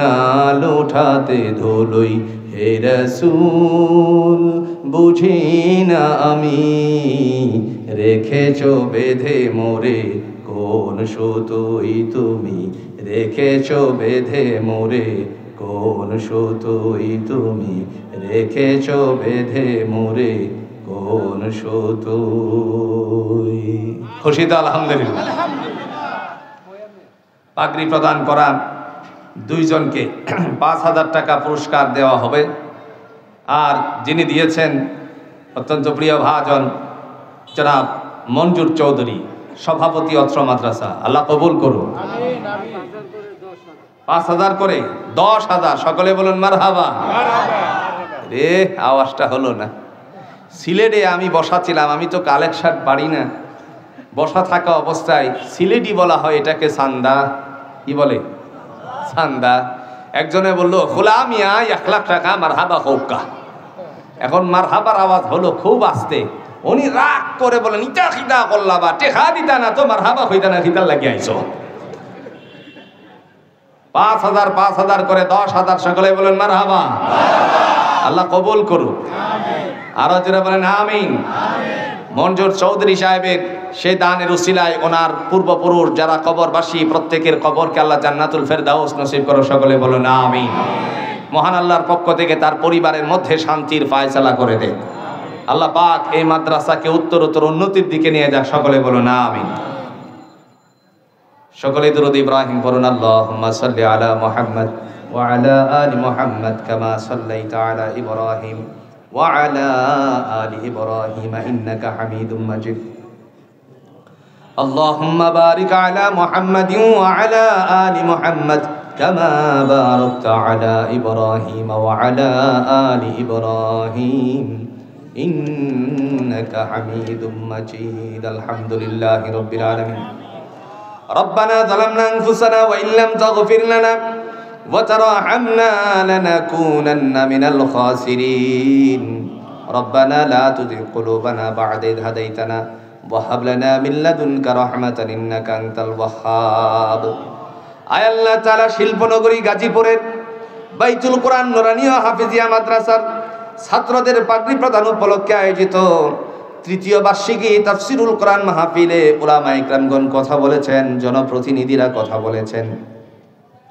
না লুঠাতে ধুলোই। হে রাসূল বুঝি না আমি, রেখেছো বেঁধে মোরে কোন সুতোই তুমি, রেখেছো বেঁধে মোরে কোন সুতোই তুমি, রেখেছো বেঁধে মোরে কোন সুতোই। খুশি তো? আলহামদুলিল্লাহ। পাগড়ি প্রদান করা দুইজনকে ৫,০০০ টাকা পুরস্কার দেওয়া হবে। আর যিনি দিয়েছেন অত্যন্ত প্রিয় ভাজন জনাব মঞ্জুর চৌধুরী, সভাপতি অত্র মাদ্রাসা, আল্লাহ কবুল করুন। ৫,০০০ করে ১০,০০০। সকলে বলুন মারহাবা। রে আওয়াজটা হলো না। সিলেটে আমি বসা ছিলাম, আমি তো কালেকশন পারি না। বসা থাকা অবস্থায় সিলেটি বলা হয় এটাকে সান্দা। কি বলে? সান্দা। একজনে বললো খোলা মিয়া ১,০০,০০০ টাকা মারহাবা হৌকা। এখন মারহাবার আওয়াজ হলো খুব আস্তে। উনি রাগ করে বলেন ইটা খিদা করলা বা টেকা দিতা না তো মারহাবা হইতা না, খিদার লাগি আইছো। ৫,০০০ ৫,০০০ করে ১০,০০০। সকলে বলেন মারহাবা। আল্লাহ কবুল করুন। আরো যারা বলেন আমিন। মঞ্জুর চৌধুরী সাহেবের সেই দানের উসিলায় ওনার পূর্বপুরুষ যারা কবরবাসী প্রত্যেকের কবরকে আল্লাহ জান্নাতুল ফেরদাউস নসিব করো। সকলে বলুন আমিন। মহান আল্লাহর পক্ষ থেকে তার পরিবারের মধ্যে শান্তির ফায়সালা করে দেন আল্লাহ পাক। এই মাদ্রাসাকে উত্তরোত্তর উন্নতির দিকে নিয়ে যাক। সকলে বলুন আমিন। সকলে দুরূদ ইব্রাহিম পড়ুন। আল্লাহুম্মা সাল্লি আলা মুহাম্মদ ওয়া আলা আলি মুহাম্মদ কামা সাল্লাইতা আলা ইব্রাহিম ওয়া আলা আলি ইব্রাহিম ইন্নাকা হামিদুম মাজিদ। আল্লাহুম্মা বারিক আলা মুহাম্মাদিন ওয়া আলা আলি মুহাম্মদ কামা বারাকতা আলা ইব্রাহিম ওয়া আলা আলি ইব্রাহিম ইন্নাকা হামিদুম মাজিদ। আলহামদুলিল্লাহি রাব্বিল আলামিন। ربنا ظلمنا أنفسنا وإن لم تغفر لنا وترحمنا لنكونن من الخاسرين ربنا لا تزغ قلوبنا بعد إذ هديتنا وهب لنا من لدنك رحمة إنك أنت الوهاب। আয় আল্লাহ তাআলা শিল্পনগরী গাজীপুরের বাইতুল কোরআন নুরানিয়া হাফিজিয়া মাদ্রাসার ছাত্রদের পাগড়ি প্রদান উপলক্ষে আয়োজিত তৃতীয় বার্ষিকী তাফসিরুল কোরআন মাহফিলে উলামায়ে ইকরামগণ কথা বলেছেন, জনপ্রতিনিধিরা কথা বলেছেন।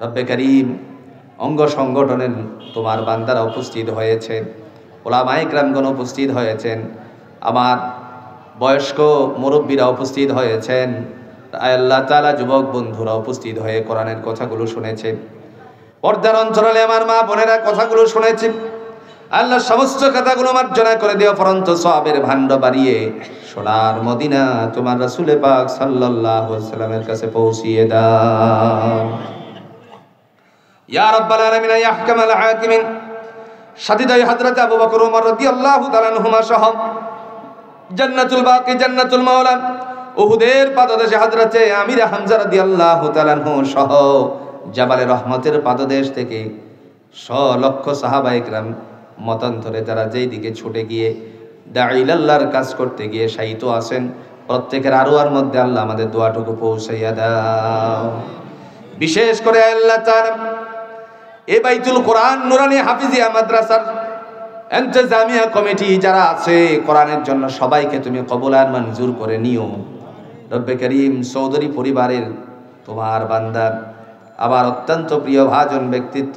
রব্বে কারীম, অঙ্গ সংগঠনের তোমার বান্দারা উপস্থিত হয়েছে, উলামায়ে ইকরামগণ উপস্থিত হয়েছেন, আমার বয়স্ক মুরব্বীরা উপস্থিত হয়েছেন, আল্লাহ তাআলা যুবক বন্ধুরা উপস্থিত হয়ে কোরআনের কথাগুলো শুনেছেন। পর্দার অন্তরালে আমার মা বোনেরা কথাগুলো শুনেছে। আল্লাহ সমস্ত কথাগুলো মার্জনা করে দিও, পরন্ত সওয়াবের ভান্ড বাড়িয়ে সোনার মদিনা তোমার রাসূল পাক সাল্লাল্লাহু আলাইহি ওয়াসাল্লামের কাছে পৌঁছিয়ে দাও ইয়া রাব্বাল আলামিন ইয়া আহকামাল হাকিমিন। সাদিদাই হযরত আবু বকর ওমর রাদিয়াল্লাহু তাআলা আনহুমা সহ জান্নাতুল বাকি জান্নাতুল মাওলা উহুদের পাদদেশে হযরতে আমির হামজা রাদিয়াল্লাহু তাআলা আনহু সহ জাবালে রহমতের পাদদেশ থেকে লক্ষ সাহাবা ইকরাম মতান্তরে যারা যেই দিকে ছুটে গিয়ে দাঈলাল্লাহর কাজ করতে গিয়ে শায়িত আছেন, প্রত্যেকের আরওয়ার মধ্যে আল্লাহ আমাদের দোয়াটুকু পৌঁছাইয়া দাও। বিশেষ করে আল্লাহ তাআলা এই বাইতুল কোরআন নুরানি হাফিজিয়া মাদ্রাসার ইন্তেজামিয়া কমিটি যারা আছে কোরআনের জন্য সবাইকে তুমি কবুল আর মঞ্জুর করে নিও। রব্বে করিম, চৌধুরী পরিবারের তোমার বান্দার আবার অত্যন্ত প্রিয় ভাজন ব্যক্তিত্ব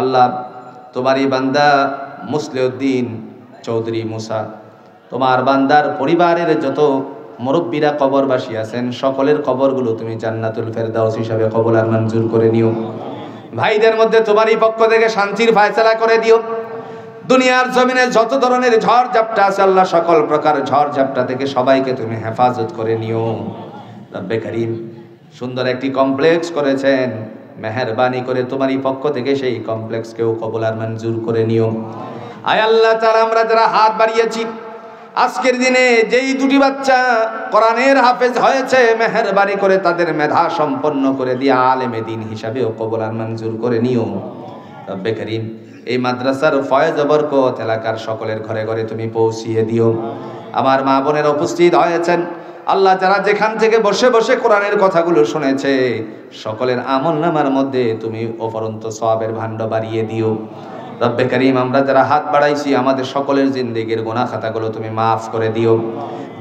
আল্লাহ তোমারই বান্দা মুসলিউদ্দিন চৌধুরী মুসা, তোমার বান্দার পরিবারের যত মুরব্বীরা কবরবাসী আছেন সকলের কবরগুলো তুমি জান্নাতুল ফেরদাউস হিসাবে কবুল আর মঞ্জুর করে নিও। ভাইদের মধ্যে তোমারই পক্ষ থেকে শান্তির ফয়সালা করে দিও। দুনিয়ার জমিনে যত ধরনের ঝড় ঝাপটা আছে আল্লাহ সকল প্রকার ঝড় ঝাপটা থেকে সবাইকে তুমি হেফাজত করে নিও। রব্বে করিম, সুন্দর একটি কমপ্লেক্স করেছেন, মেহেরবানি করে তোমারই পক্ষ থেকে সেই কমপ্লেক্সকেও কবুল আর মঞ্জুর করে নিও। আয় আল্লাহ তাআলা, আমরা যারা হাত বাড়িয়েছি আজকের দিনে যেই দুটি বাচ্চা কোরআনের হাফেজ হয়েছে, মেহেরবানি করে তাদের মেধা সম্পন্ন করে দিয়ে আলেমে দ্বীন হিসাবেও কবুল আর মঞ্জুর করে নিও। রব্বে করিম, এই মাদ্রাসার ফয়েজ বরকত এলাকার সকলের ঘরে ঘরে তুমি পৌঁছিয়ে দিও। আমার মা বোনেরা উপস্থিত হয়েছেন আল্লাহ, যারা যেখান থেকে বসে বসে কোরআনের কথাগুলো শুনেছে, সকলের আমলনামার মধ্যে তুমি অপরন্ত সওয়াবের ভাণ্ড বাড়িয়ে দিও। রব্বে করিম, আমরা যারা হাত বাড়াইছি আমাদের সকলের জিন্দেগির গুনাহ খাতাগুলো তুমি মাফ করে দিও।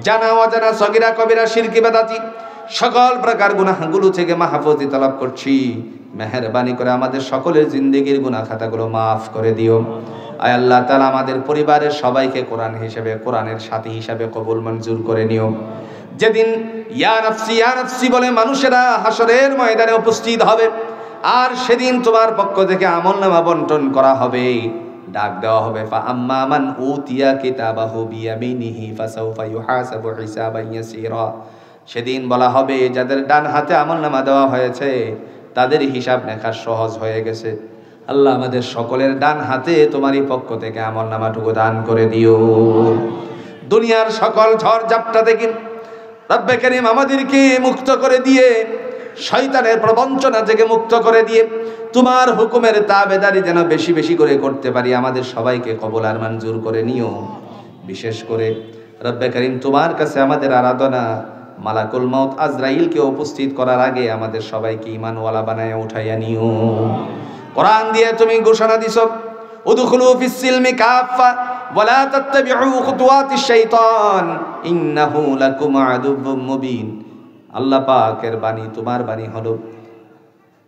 জানা অজানা সগীরা কবিরা শিরকি বেদাতি সকল প্রকার গুনাহগুলো থেকে মাহফুজি তলব করছি। মেহেরবানি করে আমাদের সকলের জিন্দেগির গুনাহ খাতাগুলো মাফ করে দিও। আয় আল্লাহ তাআলা, আমাদের পরিবারের সবাইকে কোরআন হিসেবে, কোরআনের সাথী হিসেবে কবুল মঞ্জুর করে নিও। যেদিন ইয়া নাফসি বলে মানুষেরা হাসরের ময়দানে উপস্থিত হবে, আর সেদিন তোমার পক্ষ থেকে আমলনামা বন্টন করা হবে, ডাক দেওয়া হবে, ফা আম্মা মান উতিয়া কিতাবাহু বিয়ামিনিহি ফাসাউফা ইউহাসাবু হিসাবান ইয়াসীরা। সেদিন বলা হবে, যাদের ডান হাতে আমলনামা দেওয়া হয়েছে তাদের হিসাব লেখা সহজ হয়ে গেছে। আল্লাহ, আমাদের সকলের ডান হাতে তোমারই পক্ষ থেকে আমলনামাটুকু দান করে দিও। দুনিয়ার সকল ঝড় ঝাপটা থেকে রব্বে করিম আমাদেরকে মুক্ত করে দিয়ে, শয়তানের প্রবঞ্চনা থেকে মুক্ত করে দিয়ে, তোমার হুকুমের তাবেদারি যেন বেশি বেশি করে করতে পারি, আমাদের সবাইকে কবুল আর মঞ্জুর করে নিও। বিশেষ করে রব্বে করিম, তোমার কাছে আমাদের আরাধনা, মালাকুল মউত আজরাইলকে উপস্থিত করার আগে আমাদের সবাইকে ঈমানওয়ালা বানায় উঠাইয়া নিও। কোরআন দিয়ে তুমি ঘোষণা দিছো, উদখুলু ফিস সিলমি কাফা ওয়ালা তাত্তাবিউ খুতুওয়াতিশ শাইতান ইন্নাহু লাকুম আদুউম মুবিন। আল্লাহ পাকের বাণী, তোমার বাণী হলো,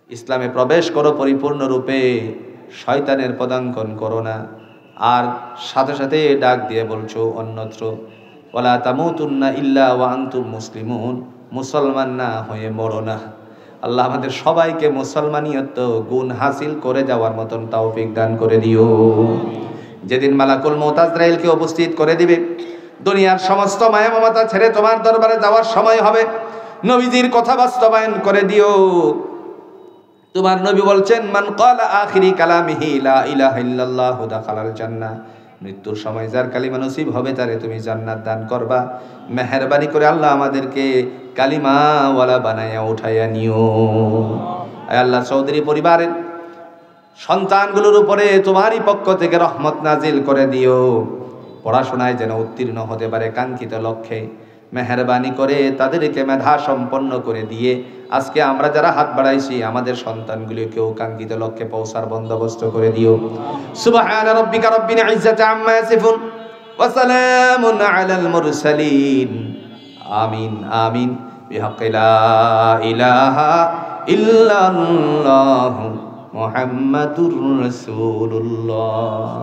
ইসলামে প্রবেশ করো পরিপূর্ণ রূপে, শয়তানের পদাঙ্কন করো না। আর সাথে সাথে ডাক দিয়ে বলছো অন্যত্র, ওয়ালা তামুতুন্না ইল্লা ওয়া আনতুম মুসলিমুন, মুসলমান না হয়ে মরো না। আল্লাহ, আমাদের সবাইকে মুসলমানিয়ত গুণ হাসিল করে যাওয়ার মতন তৌফিক দান করে দিও। যেদিন মালাকুল মউত আজরাইলকে উপস্থিত করে দিবে, দুনিয়ার সমস্ত মায়া মমতা ছেড়ে তোমার দরবারে যাওয়ার সময় হবে, নবীজির কথা বাস্তবায়ন করে দিও। তোমার নবী বলছেন, মান ক্বালা আখিরি কালামিহি লা ইলাহা ইল্লাল্লাহু দাখালাল জান্নাহ। মৃত্যুর সময় যার কালিমা নসিব হবে তারে তুমি জান্নাত দান করবা। মেহেরবানি করে আল্লাহ আমাদেরকে কালিমাওয়ালা বানায়া উঠাইয়া নিও। আয় আল্লাহ, চৌধুরী পরিবারের সন্তানগুলোর উপরে তোমারই পক্ষ থেকে রহমত নাজিল করে দিও। পড়াশোনায় যেন উত্তীর্ণ হতে পারে কাঙ্ক্ষিত লক্ষ্যে, মেহেরবানি করে তাদেরকে মেধা সম্পন্ন করে দিয়ে আজকে আমরা যারা হাত বাড়াইছি আমাদের সন্তানগুলোকেও কাঙ্ক্ষিত লক্ষ্যে পৌঁছার বন্দোবস্ত করে দিও। সুবহানা রাব্বিকা রাব্বিল ইজ্জাতি আম্মা ইয়াসিফুন ওয়া সালামুন আলাল মুরসালিন। আমিন আমিন বিহাক্কি লা ইলাহা ইল্লাল্লাহু মুহাম্মাদুর রাসূলুল্লাহ।